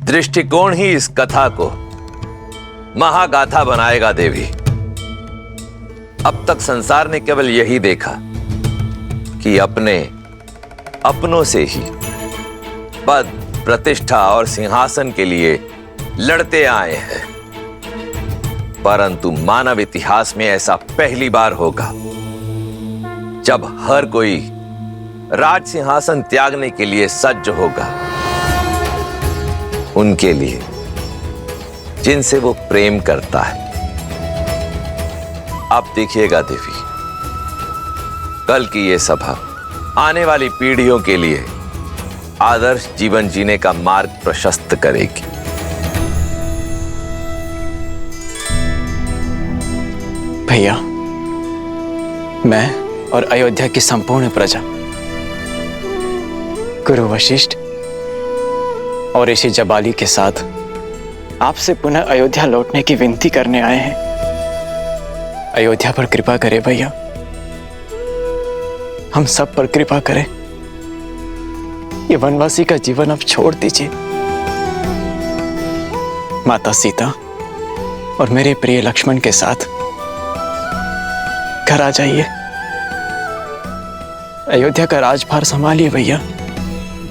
दृष्टिकोण ही इस कथा को महागाथा बनाएगा देवी। अब तक संसार ने केवल यही देखा कि अपनों से ही पद, प्रतिष्ठा और सिंहासन के लिए लड़ते आए हैं, परंतु मानव इतिहास में ऐसा पहली बार होगा जब हर कोई राज सिंहासन त्यागने के लिए सज्ज होगा, उनके लिए जिनसे वो प्रेम करता है। आप देखिएगा देवी, कल की ये सभा आने वाली पीढ़ियों के लिए आदर्श जीवन जीने का मार्ग प्रशस्त करेगी। भैया, मैं और अयोध्या की संपूर्ण प्रजा गुरु वशिष्ठ और ऋषि जबाली के साथ आपसे पुनः अयोध्या लौटने की विनती करने आए हैं। अयोध्या पर कृपा करें भैया, हम सब पर कृपा करें। ये वनवासी का जीवन अब छोड़ दीजिए। माता सीता और मेरे प्रिय लक्ष्मण के साथ घर आ जाइए। अयोध्या का राजभार संभालिए भैया।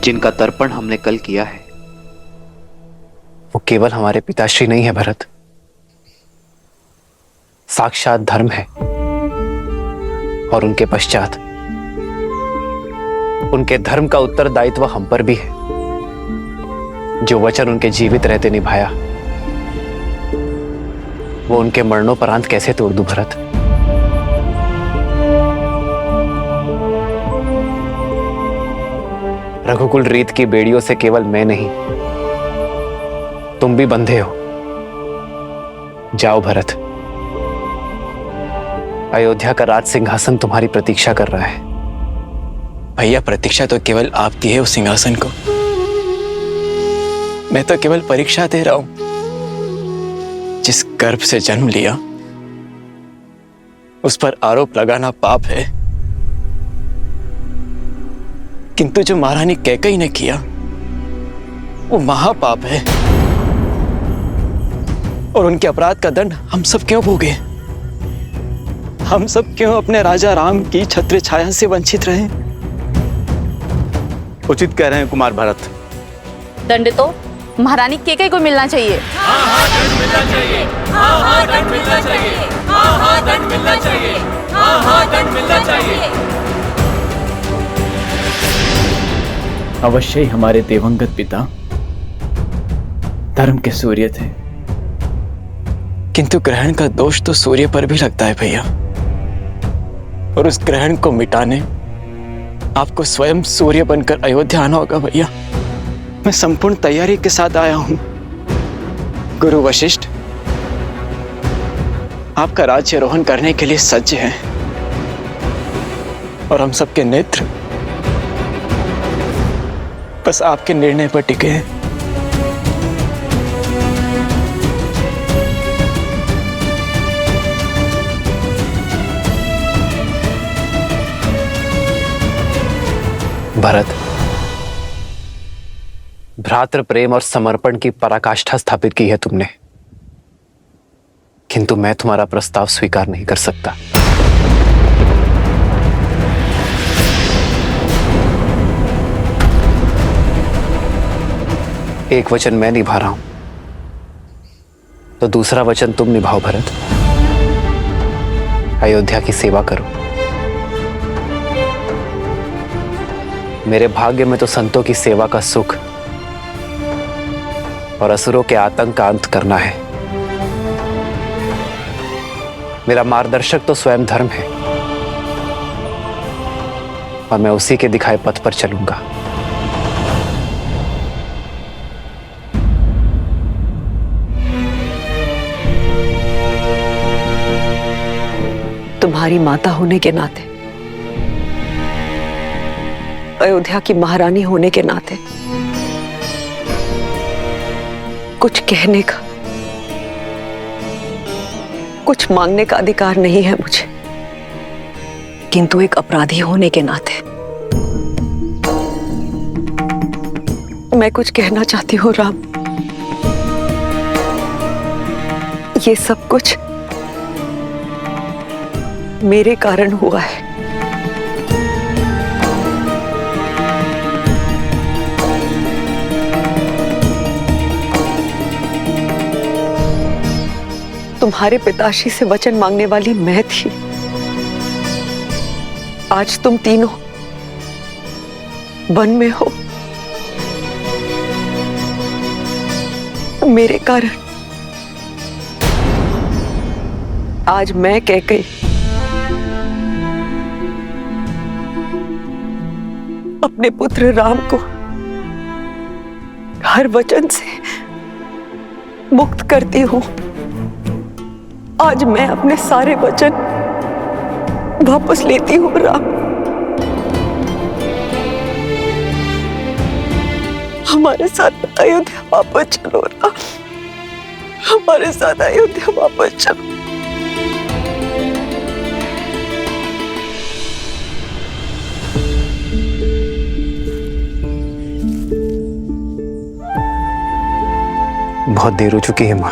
जिनका तर्पण हमने कल किया है वो केवल हमारे पिताश्री नहीं है भरत, साक्षात धर्म है। और उनके पश्चात उनके धर्म का उत्तरदायित्व हम पर भी है। जो वचन उनके जीवित रहते निभाया वो उनके मरणोपरांत कैसे तोड़ दूं भरत? रघुकुल रीत की बेड़ियों से केवल मैं नहीं तुम भी बंधे हो। जाओ भरत, अयोध्या का राज सिंहासन तुम्हारी प्रतीक्षा कर रहा है। भैया प्रतीक्षा तो केवल आपकी है उस सिंहासन को, मैं तो केवल परीक्षा दे रहा हूं। जिस गर्भ से जन्म लिया उस पर आरोप लगाना पाप है, किंतु जो महारानी कैकेयी ने किया वो महापाप है। और उनके अपराध का दंड हम सब क्यों भोगे? हम सब क्यों अपने राजा राम की छत्र छाया से वंचित रहे? उचित कह रहे हैं कुमार भरत। दंड तो महारानी कैकेयी को मिलना चाहिए। दंड मिलना चाहिए। दंड मिलना चाहिए। दंड मिलना चाहिए। दंड मिलना चाहिए। अवश्य ही हमारे दिवंगत पिता धर्म के सूर्य थे, किंतु ग्रहण का दोष तो सूर्य पर भी लगता है भैया। और उस ग्रहण को मिटाने आपको स्वयं सूर्य बनकर अयोध्या आना होगा भैया। मैं संपूर्ण तैयारी के साथ आया हूं। गुरु वशिष्ठ आपका राज्यारोहण करने के लिए सज्ज हैं और हम सबके नेत्र बस आपके निर्णय पर टिके हैं। भरत, भ्रातृ प्रेम और समर्पण की पराकाष्ठा स्थापित की है तुमने, किंतु मैं तुम्हारा प्रस्ताव स्वीकार नहीं कर सकता। एक वचन मैं निभा रहा हूं तो दूसरा वचन तुम निभाओ भरत। अयोध्या की सेवा करो। मेरे भाग्य में तो संतों की सेवा का सुख और असुरों के आतंक का अंत करना है। मेरा मार्गदर्शक तो स्वयं धर्म है और मैं उसी के दिखाए पथ पर चलूंगा। तुम्हारी माता होने के नाते, अयोध्या की महारानी होने के नाते कुछ कहने का, कुछ मांगने का अधिकार नहीं है मुझे, किंतु एक अपराधी होने के नाते मैं कुछ कहना चाहती हूँ राम। ये सब कुछ मेरे कारण हुआ है। तुम्हारे पिताश्री से वचन मांगने वाली मैं थी। आज तुम तीनों वन में हो मेरे कारण। आज मैं कैकेयी अपने पुत्र राम को हर वचन से मुक्त करती हूं। आज मैं अपने सारे वचन वापस लेती हूँ राम। हमारे साथ अयोध्या वापस चलो राम, हमारे साथ अयोध्या वापस चलो। बहुत देर हो चुकी है मां।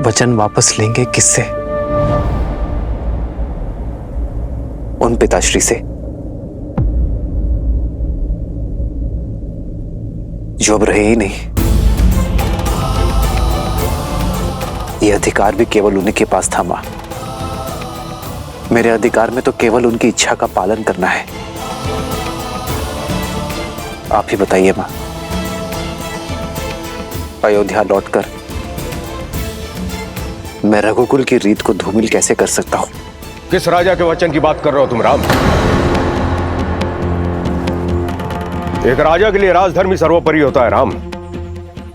वचन वापस लेंगे किससे? उन पिताश्री से जो अब रहे ही नहीं। ये अधिकार भी केवल उन्हीं के पास था मां। मेरे अधिकार में तो केवल उनकी इच्छा का पालन करना है। आप ही बताइए मां, अयोध्या लौटकर मैं रघुकुल की रीत को धूमिल कैसे कर सकता हूं? किस राजा के वचन की बात कर रहे हो तुम राम? एक राजा के लिए राजधर्म ही सर्वोपरि होता है राम।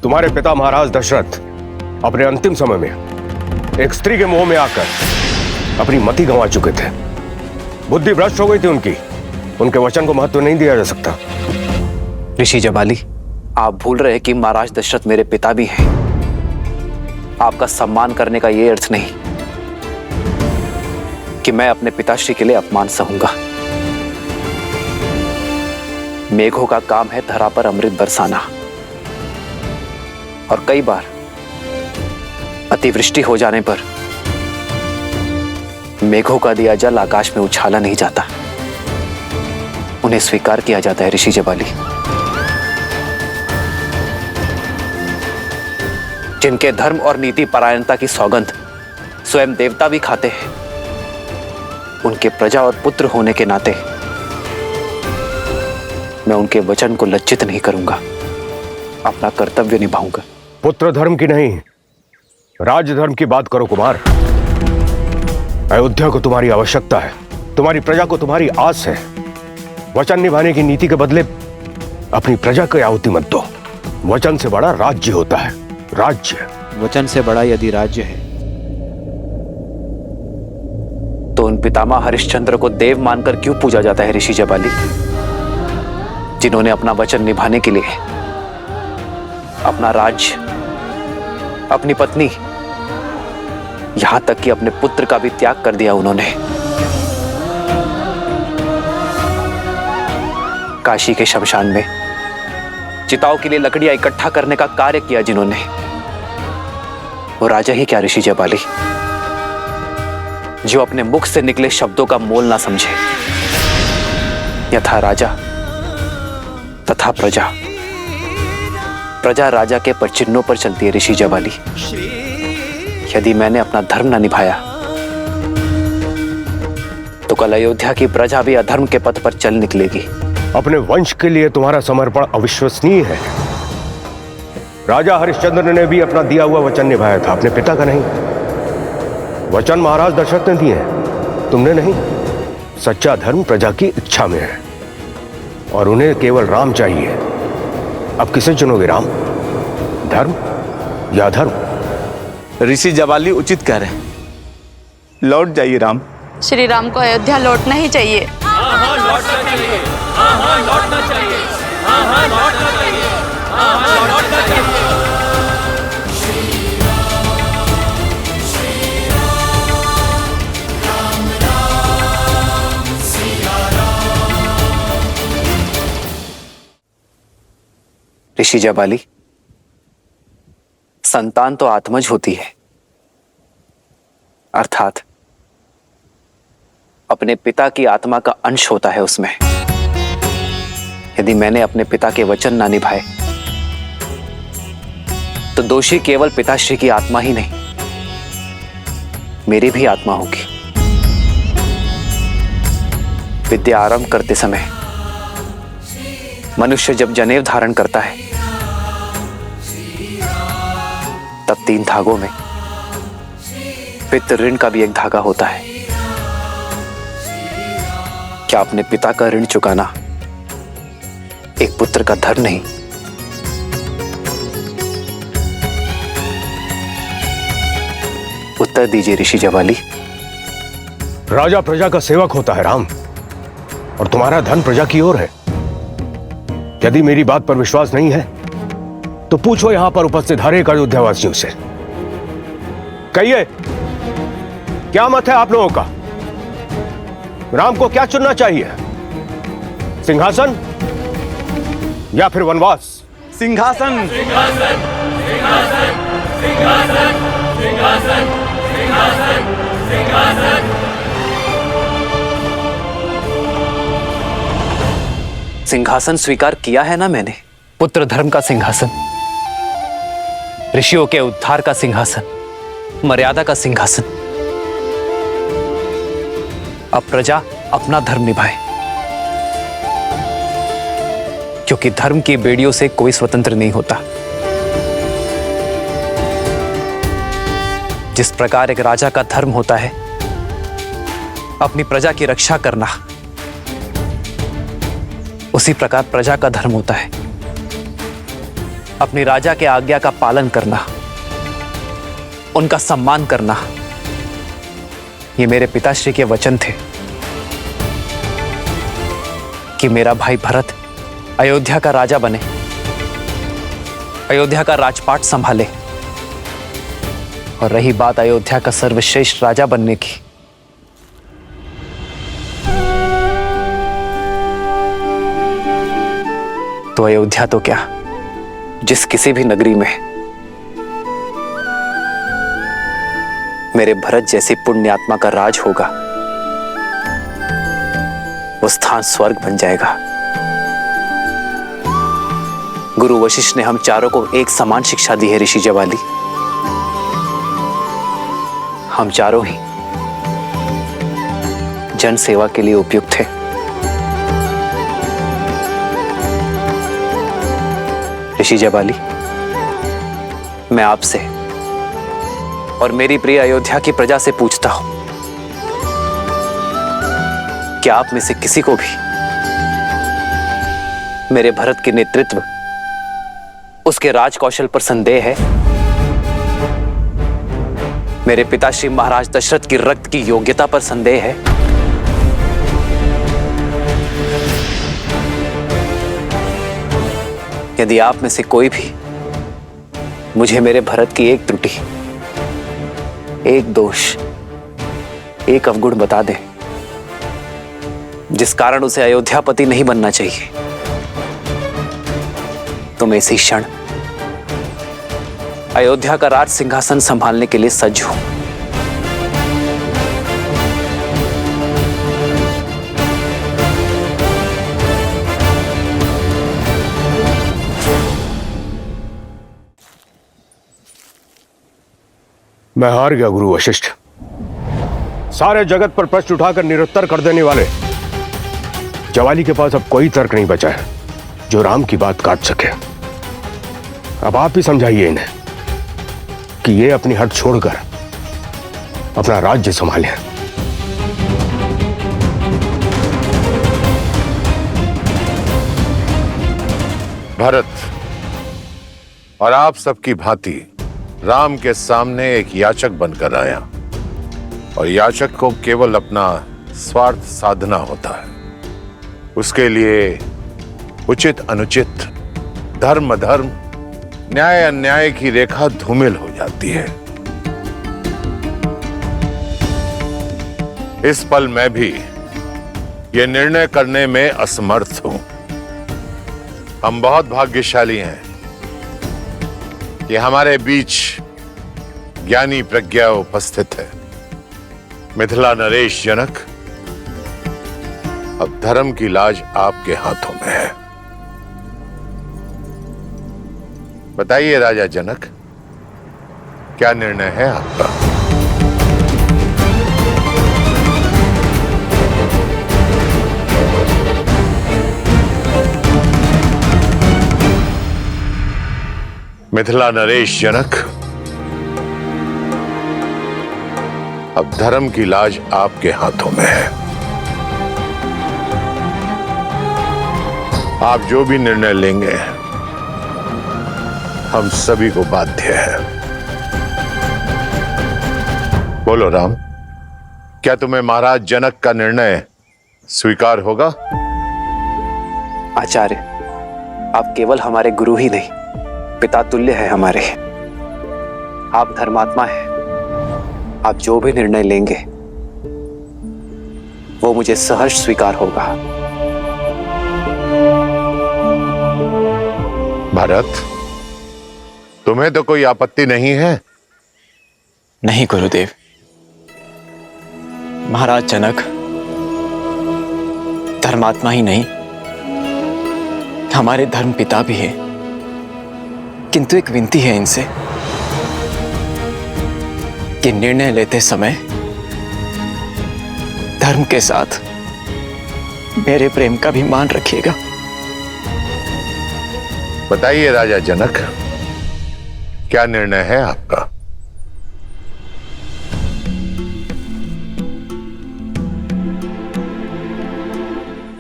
तुम्हारे पिता महाराज दशरथ अपने अंतिम समय में एक स्त्री के मोह में आकर अपनी मति गंवा चुके थे। बुद्धि भ्रष्ट हो गई थी उनकी। उनके वचन को महत्व नहीं दिया जा सकता। ऋषि जबाली, आप भूल रहे कि महाराज दशरथ मेरे पिता भी हैं। आपका सम्मान करने का यह अर्थ नहीं कि मैं अपने पिताश्री के लिए अपमान सहूंगा। मेघों का काम है धरा पर अमृत बरसाना, और कई बार अतिवृष्टि हो जाने पर मेघों का दिया जल आकाश में उछाला नहीं जाता, उन्हें स्वीकार किया जाता है ऋषि जबाली। जिनके धर्म और नीति परायणता की सौगंध स्वयं देवता भी खाते हैं, उनके प्रजा और पुत्र होने के नाते मैं उनके वचन को लज्जित नहीं करूंगा, अपना कर्तव्य निभाऊंगा। पुत्र धर्म की नहीं, राज्य धर्म की बात करो कुमार। अयोध्या को तुम्हारी आवश्यकता है, तुम्हारी प्रजा को तुम्हारी आस है। वचन निभाने की नीति के बदले अपनी प्रजा को आहुति मत दो। वचन से बड़ा राज्य होता है। राज्य, वचन से बड़ा यदि राज्य है तो उन पितामह हरिश्चंद्र को देव मानकर क्यों पूजा जाता है ऋषि जबाली, जिन्होंने अपना वचन निभाने के लिए अपना राज्य, अपनी पत्नी, यहां तक कि अपने पुत्र का भी त्याग कर दिया। उन्होंने काशी के शमशान में चिताओं के लिए लकड़ियां इकट्ठा करने का कार्य किया जिन्होंने, वो राजा ही क्या ऋषि जबाली, जो अपने मुख से निकले शब्दों का मोल ना समझे। यथा राजा तथा प्रजा, प्रजा राजा के पदचिन्हों पर चलती है ऋषि जबाली। यदि मैंने अपना धर्म ना निभाया तो कल अयोध्या की प्रजा भी अधर्म के पथ पर चल निकलेगी। अपने वंश के लिए तुम्हारा समर्पण अविश्वसनीय है। राजा हरिश्चंद्र ने भी अपना दिया हुआ वचन निभाया था, अपने पिता का नहीं। वचन महाराज दशरथ ने दिए हैं, तुमने नहीं। सच्चा धर्म प्रजा की इच्छा में है और उन्हें केवल राम चाहिए। अब किसे चुनोगे, राम, धर्म या अधर्म? ऋषि जबाली उचित कह रहे हैं, लौट जाइए राम। श्री राम को अयोध्या लौटना ही चाहिए। हाँ, लौटना चाहिए। हाँ, लौटना चाहिए। हाँ, लौटना चाहिए। हाँ, लौटना चाहिए। ऋषि जबाली, संतान तो आत्मज होती है, अर्थात अपने पिता की आत्मा का अंश होता है उसमें। यदि मैंने अपने पिता के वचन ना निभाए तो दोषी केवल पिताश्री की आत्मा ही नहीं, मेरी भी आत्मा होगी। विद्या आरंभ करते समय मनुष्य जब जनेव धारण करता है तब 3 धागों में पितृ ऋण का भी एक धागा होता है। क्या अपने पिता का ऋण चुकाना एक पुत्र का धर्म नहीं? उत्तर दीजिए ऋषि जबाली। राजा प्रजा का सेवक होता है राम, और तुम्हारा धन प्रजा की ओर है। यदि मेरी बात पर विश्वास नहीं है तो पूछो यहां पर उपस्थित हर एक अयोध्यावासियों से। कहिए, क्या मत है आप लोगों का? राम को क्या चुनना चाहिए, सिंहासन या फिर वनवास? सिंहासन। सिंहासन, सिंहासन, सिंहासन, सिंहासन, सिंहासन, सिंहासन। सिंहासन स्वीकार किया है ना मैंने, पुत्र धर्म का सिंहासन, ऋषियों के उद्धार का सिंहासन, मर्यादा का सिंहासन। अब प्रजा अपना धर्म निभाए, क्योंकि धर्म की बेड़ियों से कोई स्वतंत्र नहीं होता। जिस प्रकार एक राजा का धर्म होता है अपनी प्रजा की रक्षा करना, उसी प्रकार प्रजा का धर्म होता है अपनी राजा के आज्ञा का पालन करना, उनका सम्मान करना। ये मेरे पिताश्री के वचन थे कि मेरा भाई भरत अयोध्या का राजा बने, अयोध्या का राजपाट संभाले। और रही बात अयोध्या का सर्वश्रेष्ठ राजा बनने की, तो अयोध्या तो क्या, जिस किसी भी नगरी में मेरे भरत जैसी पुण्यात्मा का राज होगा, वो स्थान स्वर्ग बन जाएगा। गुरु वशिष्ठ ने हम चारों को एक समान शिक्षा दी है ऋषि जवाली। हम चारों ही जन सेवा के लिए उपयुक्त थे। ऋषि जवाली, मैं आपसे और मेरी प्रिय अयोध्या की प्रजा से पूछता हूं कि आप में से किसी को भी मेरे भरत के नेतृत्व, उसके राजकौशल पर संदेह है? मेरे पिताश्री महाराज दशरथ की रक्त की योग्यता पर संदेह है? यदि आप में से कोई भी मुझे मेरे भरत की एक त्रुटि, एक दोष, एक अवगुण बता दे जिस कारण उसे अयोध्यापति नहीं बनना चाहिए, तो मैं इसी क्षण अयोध्या का राज सिंहासन संभालने के लिए सज्ज हूं। मैं हार गया गुरु वशिष्ठ। सारे जगत पर प्रश्न उठाकर निरुत्तर कर देने वाले जवाली के पास अब कोई तर्क नहीं बचा है जो राम की बात काट सके। अब आप ही समझाइए इन्हें कि ये अपनी हट छोड़कर अपना राज्य संभालें। भरत और आप सबकी भांति राम के सामने एक याचक बनकर आया, और याचक को केवल अपना स्वार्थ साधना होता है। उसके लिए उचित अनुचित, धर्म अधर्म, न्याय अन्याय की रेखा धूमिल हो जाती है। इस पल मैं भी यह निर्णय करने में असमर्थ हूं। हम बहुत भाग्यशाली हैं कि हमारे बीच ज्ञानी प्रज्ञा उपस्थित है। मिथिला नरेश जनक, अब धर्म की लाज आपके हाथों में है। बताइए राजा जनक, क्या निर्णय है आपका? मिथिला नरेश जनक, अब धर्म की लाज आपके हाथों में है। आप जो भी निर्णय लेंगे हम सभी को बाध्य है। बोलो राम, क्या तुम्हें महाराज जनक का निर्णय स्वीकार होगा? आचार्य, आप केवल हमारे गुरु ही नहीं, पिता तुल्य है हमारे। आप धर्मात्मा हैं। आप जो भी निर्णय लेंगे वो मुझे सहर्ष स्वीकार होगा। भरत, तुम्हें तो कोई आपत्ति नहीं है? नहीं गुरुदेव। महाराज जनक धर्मात्मा ही नहीं, हमारे धर्म पिता भी हैं, किंतु एक विनती है इनसे कि निर्णय लेते समय धर्म के साथ मेरे प्रेम का भी मान रखिएगा। बताइए राजा जनक, क्या निर्णय है आपका?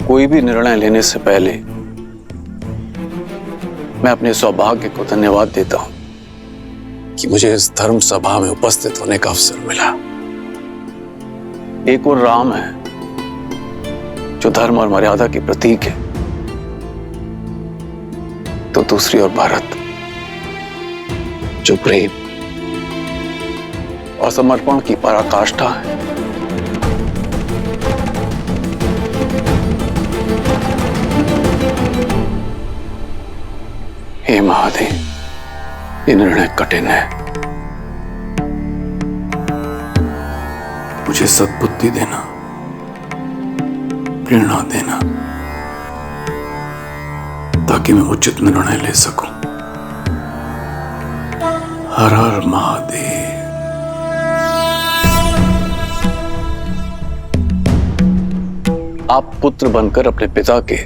कोई भी निर्णय लेने से पहले मैं अपने सौभाग्य को धन्यवाद देता हूं कि मुझे इस धर्म सभा में उपस्थित होने का अवसर मिला। एक और राम है जो धर्म और मर्यादा के प्रतीक है, तो दूसरी ओर भरत जो प्रेम और समर्पण की पराकाष्ठा है। हे महादेव, ये निर्णय कठिन है। मुझे सद्बुद्धि देना, प्रेरणा देना, ताकि मैं उचित निर्णय ले सकूं। हर हर महादेव। आप पुत्र बनकर अपने पिता के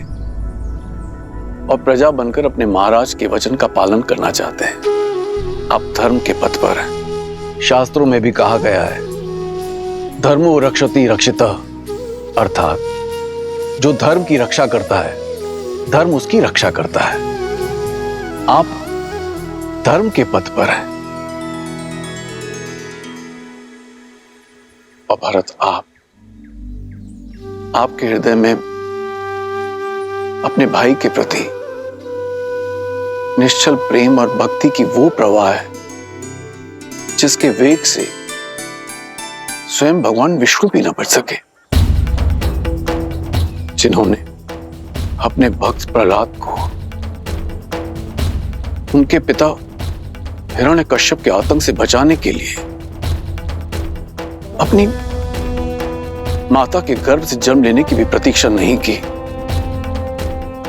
और प्रजा बनकर अपने महाराज के वचन का पालन करना चाहते हैं। आप धर्म के पथ पर हैं। शास्त्रों में भी कहा गया है, धर्मो रक्षति रक्षितः, अर्थात जो धर्म की रक्षा करता है धर्म उसकी रक्षा करता है। आप धर्म के पथ पर हैं। और भरत, आपके हृदय में अपने भाई के प्रति निश्चल प्रेम और भक्ति की वो प्रवाह है जिसके वेग से स्वयं भगवान विष्णु भी न बच सके, जिन्होंने अपने भक्त प्रहलाद को उनके पिता हिरण्यकश्यप के आतंक से बचाने के लिए अपनी माता के गर्भ से जन्म लेने की भी प्रतीक्षा नहीं की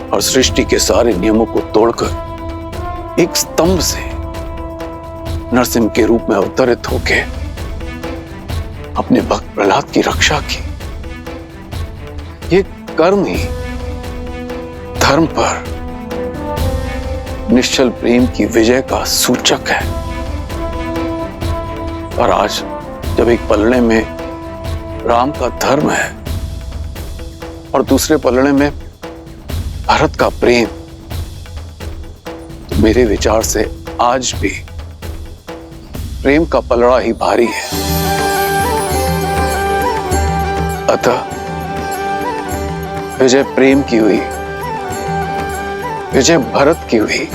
और सृष्टि के सारे नियमों को तोड़कर एक स्तंभ से नरसिंह के रूप में अवतरित होकर अपने भक्त प्रहलाद की रक्षा की। ये कर्म ही धर्म पर निश्चल प्रेम की विजय का सूचक है। और आज जब एक पलड़े में राम का धर्म है और दूसरे पलड़े में भरत का प्रेम, तो मेरे विचार से आज भी प्रेम का पलड़ा ही भारी है। अतः विजय प्रेम की हुई, विजय भरत की हुई।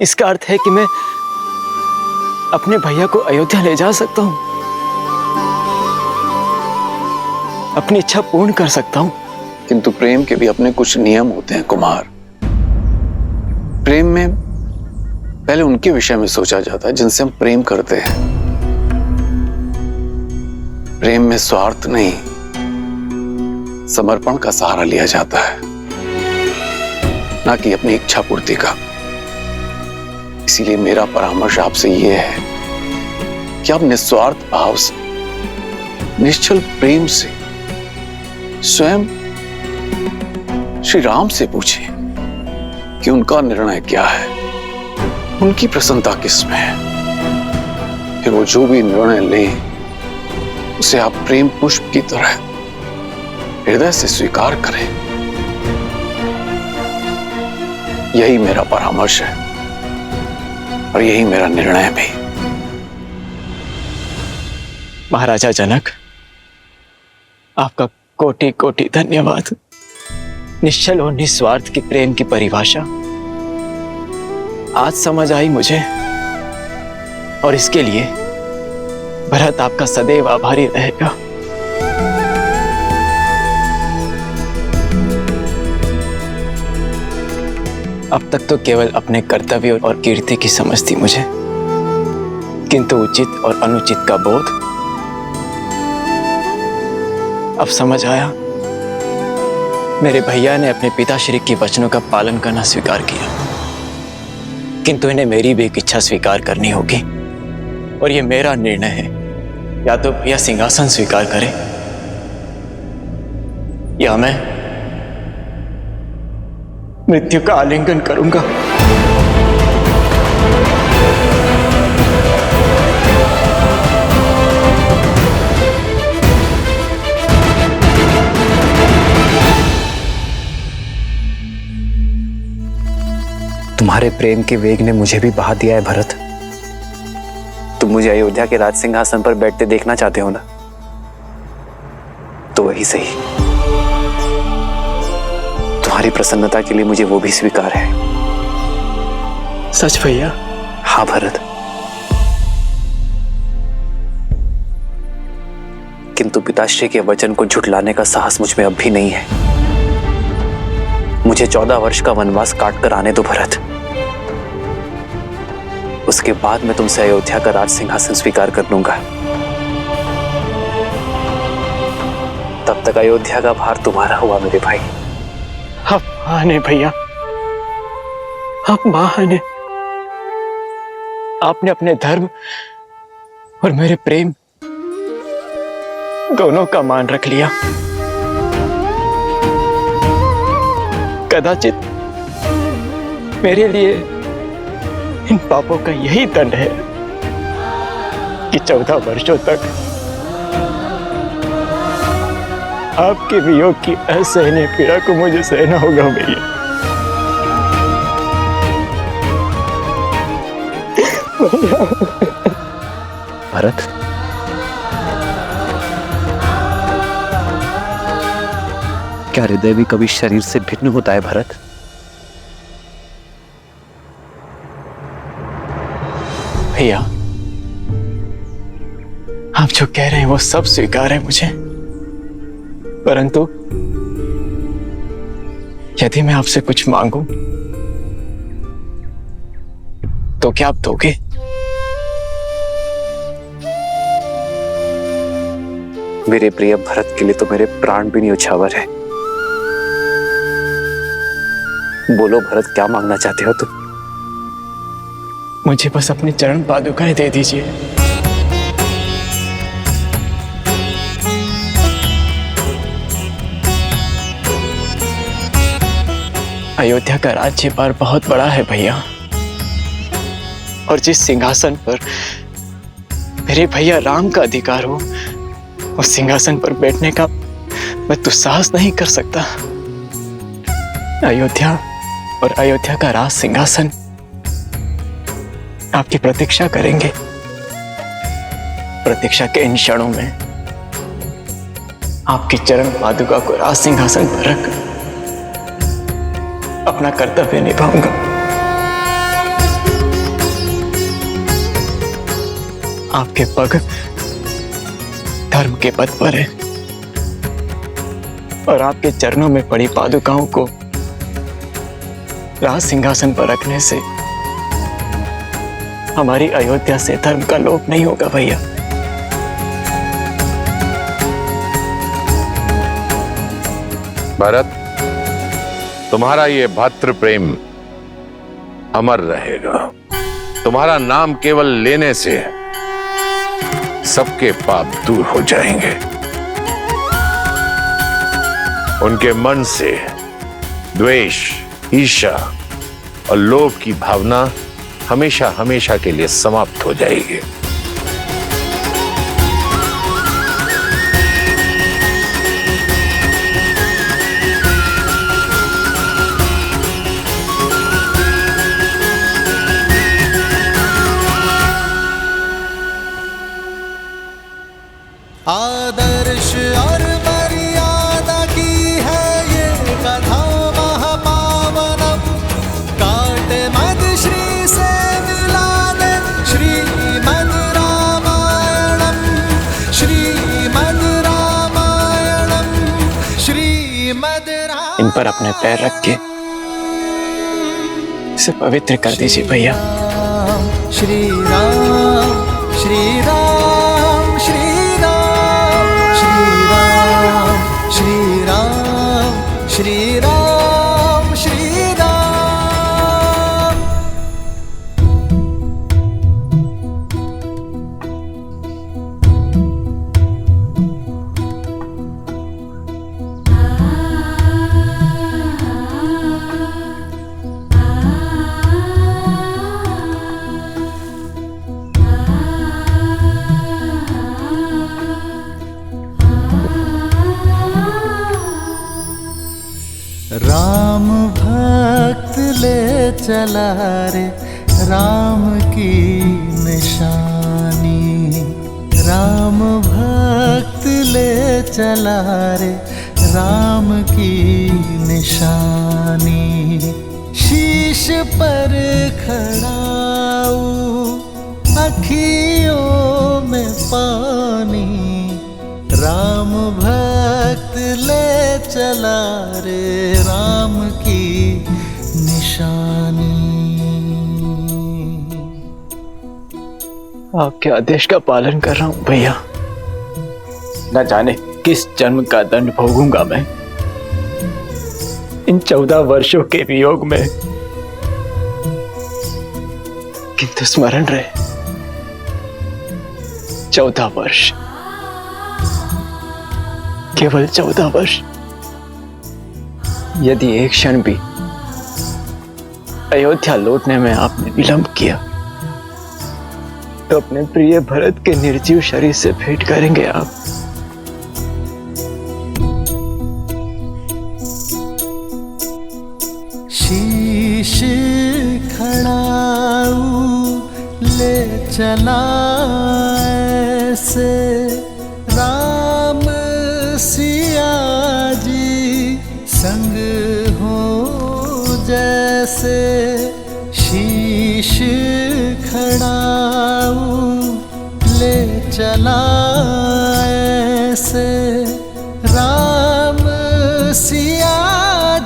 इसका अर्थ है कि मैं अपने भैया को अयोध्या ले जा सकता हूं, अपनी इच्छा पूर्ण कर सकता हूं। किंतु प्रेम के भी अपने कुछ नियम होते हैं कुमार। प्रेम में पहले उनके विषय में सोचा जाता है जिनसे हम प्रेम करते हैं। प्रेम में स्वार्थ नहीं, समर्पण का सहारा लिया जाता है, ना कि अपनी इच्छा पूर्ति का। इसीलिए मेरा परामर्श आपसे यह है कि आप निस्वार्थ भाव से, निश्चल प्रेम से स्वयं श्री राम से पूछें कि उनका निर्णय क्या है, उनकी प्रसन्नता किसमें है। फिर वो जो भी निर्णय लें उसे आप प्रेम पुष्प की तरह हृदय से स्वीकार करें। यही मेरा परामर्श है और यही मेरा निर्णय भी। महाराजा जनक, आपका कोटि कोटि धन्यवाद। निश्चल और निस्वार्थ के प्रेम की परिभाषा आज समझ आई मुझे, और इसके लिए भरत आपका सदैव आभारी रहेगा। अब तक तो केवल अपने कर्तव्य और कीर्ति की समझ थी मुझे, किंतु उचित और अनुचित का बोध अब समझ आया। मेरे भैया ने अपने पिताश्री के वचनों का पालन करना स्वीकार किया, किंतु इन्हें मेरी भी एक इच्छा स्वीकार करनी होगी, और ये मेरा निर्णय है। या तो भैया सिंहासन स्वीकार करें या मैं मृत्यु का आलिंगन करूंगा। तुम्हारे प्रेम के वेग ने मुझे भी बहा दिया है भरत। तुम मुझे अयोध्या के राज सिंहासन पर बैठते देखना चाहते हो ना, तो वही सही। तुम्हारी प्रसन्नता के लिए मुझे वो भी स्वीकार है। सच भैया? हाँ भरत, किंतु पिताश्री के वचन को झुठलाने का साहस मुझ में अब भी नहीं है। मुझे 14 वर्ष का वनवास काट कर आने दो भरत। उसके बाद मैं तुमसे अयोध्या का राज सिंहासन स्वीकार कर लूंगा। तब तक अयोध्या का भार तुम्हारा हुआ मेरे भाई। अब माने भैया, अब माने। आपने अपने धर्म और मेरे प्रेम दोनों का मान रख लिया। कदाचित मेरे लिए इन पापों का यही दंड है कि 14 वर्षों तक आपके वियोग की असहनीय पीड़ा को मुझे सहना होगा भैया। भरत, क्या हृदय भी कभी शरीर से भिन्न होता है भरत? भैया, आप जो कह रहे हैं वो सब स्वीकार है मुझे, परंतु यदि मैं आपसे कुछ मांगूं तो क्या आप दोगे? मेरे प्रिय भरत के लिए तो मेरे प्राण भी न्योछावर है। बोलो भरत, क्या मांगना चाहते हो तुम? मुझे बस अपनी चरण पादुकाएं दे दीजिए। अयोध्या का राज्यभार बहुत बड़ा है भैया, और जिस सिंहासन पर मेरे भैया राम का अधिकार हो, उस सिंहासन पर बैठने का मैं दुस्साहस नहीं कर सकता। अयोध्या और अयोध्या का राज सिंहासन आपकी प्रतीक्षा करेंगे। प्रतीक्षा के इन क्षणों में आपकी चरण पादुका को राज सिंहासन पर रख अपना कर्तव्य निभाऊंगा। आपके पग धर्म के पथ पर है, और आपके चरणों में पड़ी पादुकाओं को राज सिंहासन पर रखने से हमारी अयोध्या से धर्म का लोप नहीं होगा भैया। भरत, तुम्हारा ये भद्र प्रेम अमर रहेगा। तुम्हारा नाम केवल लेने से सबके पाप दूर हो जाएंगे। उनके मन से द्वेष, ईर्ष्या और लोभ की भावना हमेशा हमेशा के लिए समाप्त हो जाएगी। आदर्श और मर्यादा की है ये कथा महापावनम। काटे मद श्री से मिला दे श्रीमद् रामायणम, श्रीमद् रामायणम, श्रीमद् रामायणम। इन पर अपने पैर रख के इसे पवित्र कर दीजिए भैया। श्री राम श्री राम श्री राम श्री राम श्री राम श्री राम श्री राम। राम भक्त ले चला रे राम की निशानी, राम भक्त ले चला रे राम की निशानी। शीश पर खड़ाऊ अखियों में पानी, राम भक्त ले चला रे राम की निशानी। आपके आदेश का पालन कर रहा हूं भैया। न जाने किस जन्म का दंड भोगूंगा मैं इन 14 वर्षों के वियोग में, किंतु स्मरण रहे 14 वर्ष, केवल 14 वर्ष। यदि एक क्षण भी अयोध्या लौटने में आपने विलंब किया तो अपने प्रिय भरत के निर्जीव शरीर से भेंट करेंगे आप। शीश खड़ाऊ ले चला ऐसे राम सिया जी संग हो जैसे। शीश खड़ाऊ ले चला ऐसे राम सिया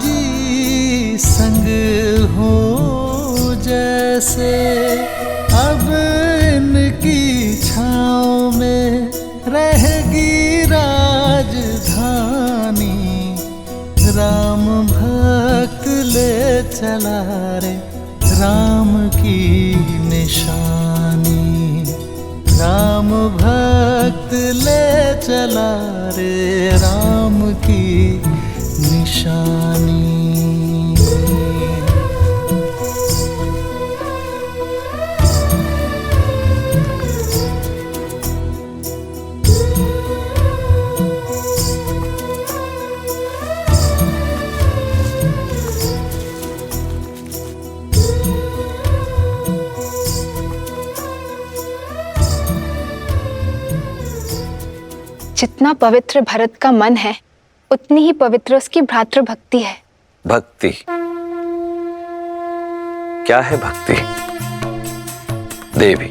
जी संग हो जैसे। अब इनकी छाँव में रहेगी राजधानी, राम भक्त ले चला रे राम की निशानी, राम भक्त ले चला रे राम की निशानी। जितना पवित्र भरत का मन है उतनी ही पवित्र उसकी भ्रातृ भक्ति है। भक्ति क्या है? भक्ति देवी,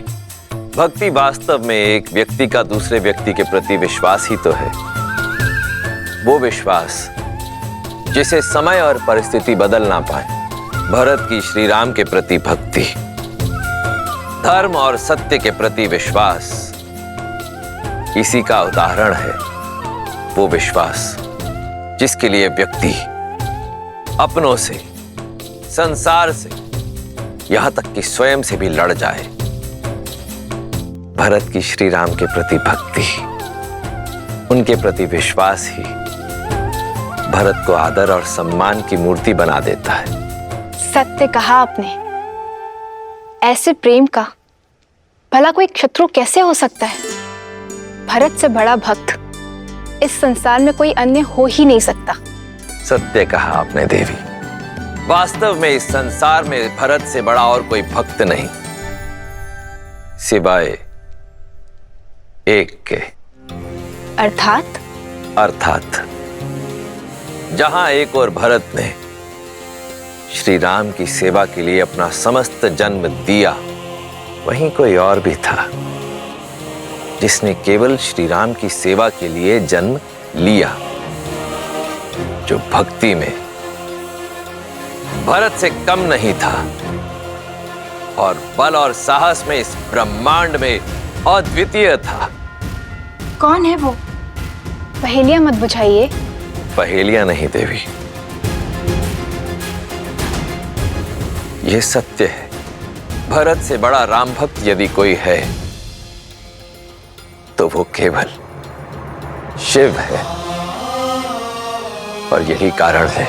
भक्ति वास्तव में एक व्यक्ति का दूसरे व्यक्ति के प्रति विश्वास ही तो है। वो विश्वास जिसे समय और परिस्थिति बदल ना पाए। भरत की श्री राम के प्रति भक्ति, धर्म और सत्य के प्रति विश्वास, इसी का उदाहरण है वो विश्वास जिसके लिए व्यक्ति अपनों से, संसार से, यहां तक कि स्वयं से भी लड़ जाए। भरत की श्री राम के प्रति भक्ति, उनके प्रति विश्वास ही भरत को आदर और सम्मान की मूर्ति बना देता है। सत्य कहा आपने। ऐसे प्रेम का भला कोई शत्रु कैसे हो सकता है? भरत से बड़ा भक्त इस संसार में कोई अन्य हो ही नहीं सकता। सत्य कहा आपने देवी। वास्तव में इस संसार में भरत से बड़ा और कोई भक्त नहीं, सिवाय एक के। अर्थात जहां एक और भरत ने श्री राम की सेवा के लिए अपना समस्त जन्म दिया, वहीं कोई और भी था जिसने केवल श्री राम की सेवा के लिए जन्म लिया, जो भक्ति में भरत से कम नहीं था और बल और साहस में इस ब्रह्मांड में अद्वितीय था। कौन है वो? पहेलियां मत बुझाइए। पहेलियां नहीं देवी, ये सत्य है। भरत से बड़ा राम भक्त यदि कोई है तो वो केवल शिव है। और यही कारण है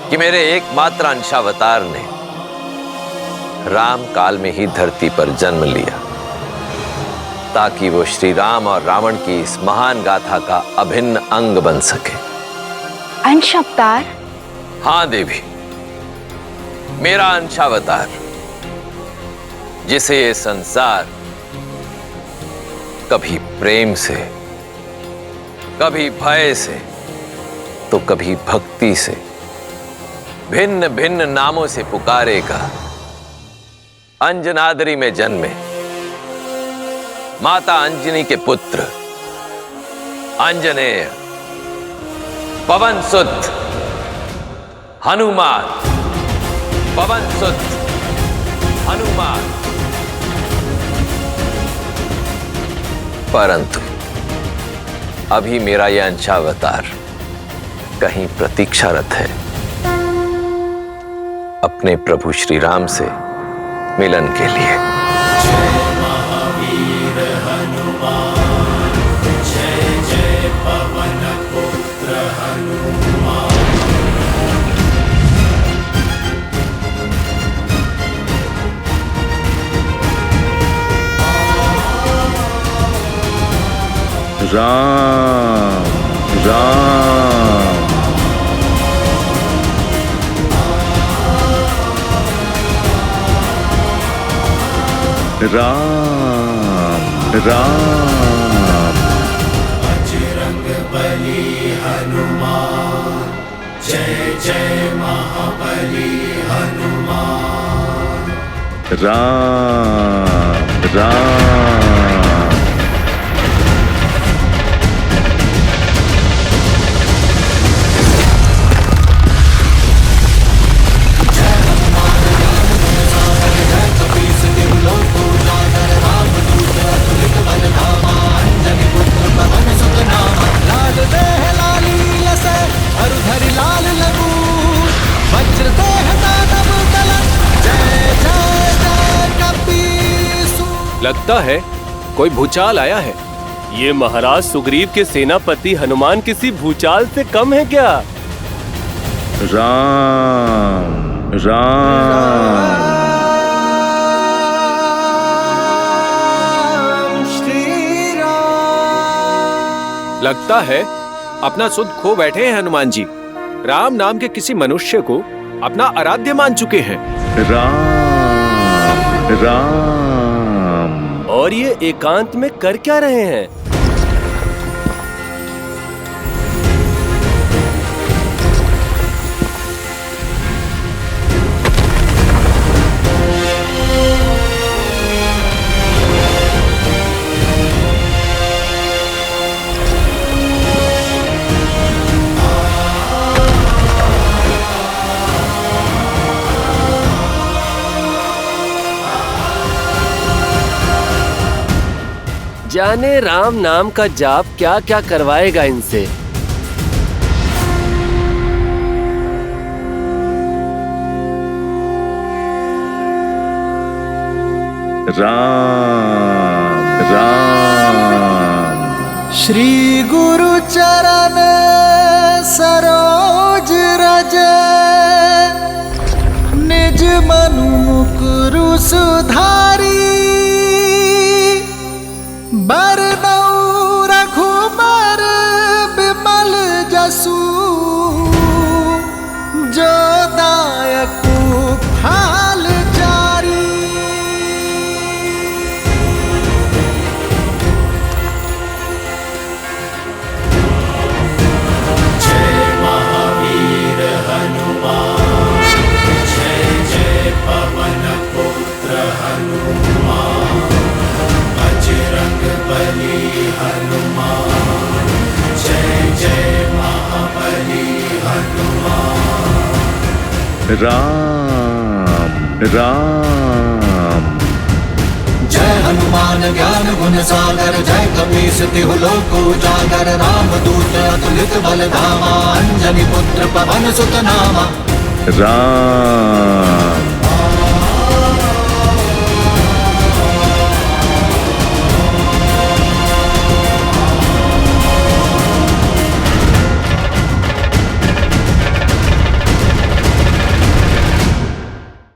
कि मेरे एकमात्र अंशावतार ने राम काल में ही धरती पर जन्म लिया, ताकि वो श्री राम और रावण की इस महान गाथा का अभिन्न अंग बन सके। अंशावतार? हां देवी, मेरा अंशावतार, जिसे ये संसार कभी प्रेम से, कभी भय से, तो कभी भक्ति से, भिन्न भिन्न नामों से पुकारेगा। अंजनाद्रि में जन्मे माता अंजनी के पुत्र अंजनेय, पवन सुत हनुमान, पवन सुत हनुमान। परंतु अभी मेरा यह अंशावतार कहीं प्रतीक्षारत है अपने प्रभु श्री राम से मिलन के लिए। जय महावीर हनुमान, जय जय पवन पुत्र हनुमान। राम राम राम राम। बजरंग बली हनुमान, जय जय महाबली हनुमान। राम राम। लगता है कोई भूचाल आया है। ये महाराज सुग्रीव के सेनापति हनुमान किसी भूचाल से कम है क्या? राम राम। लगता है अपना सुध खो बैठे हैं हनुमान जी। राम नाम के किसी मनुष्य को अपना आराध्य मान चुके हैं। राम राम। और ये एकांत में कर क्या रहे हैं? जाने राम नाम का जाप क्या क्या करवाएगा इनसे। राम राम। श्री गुरु चरण सरोज रज, निज मनु मुकुरु सुधारी। बरनउँ रघुबर बिमल जसु, जो दायकु फल चारी। जय महावीर हनुमान, जय जय पवन पुत्र हनुमान। राम राम। जय हनुमान ज्ञान गुण सागर जय कपीस तिहु लोक उजागर राम दूत अतुलित बल धामा अंजनी पुत्र पवन सुत नामा। राम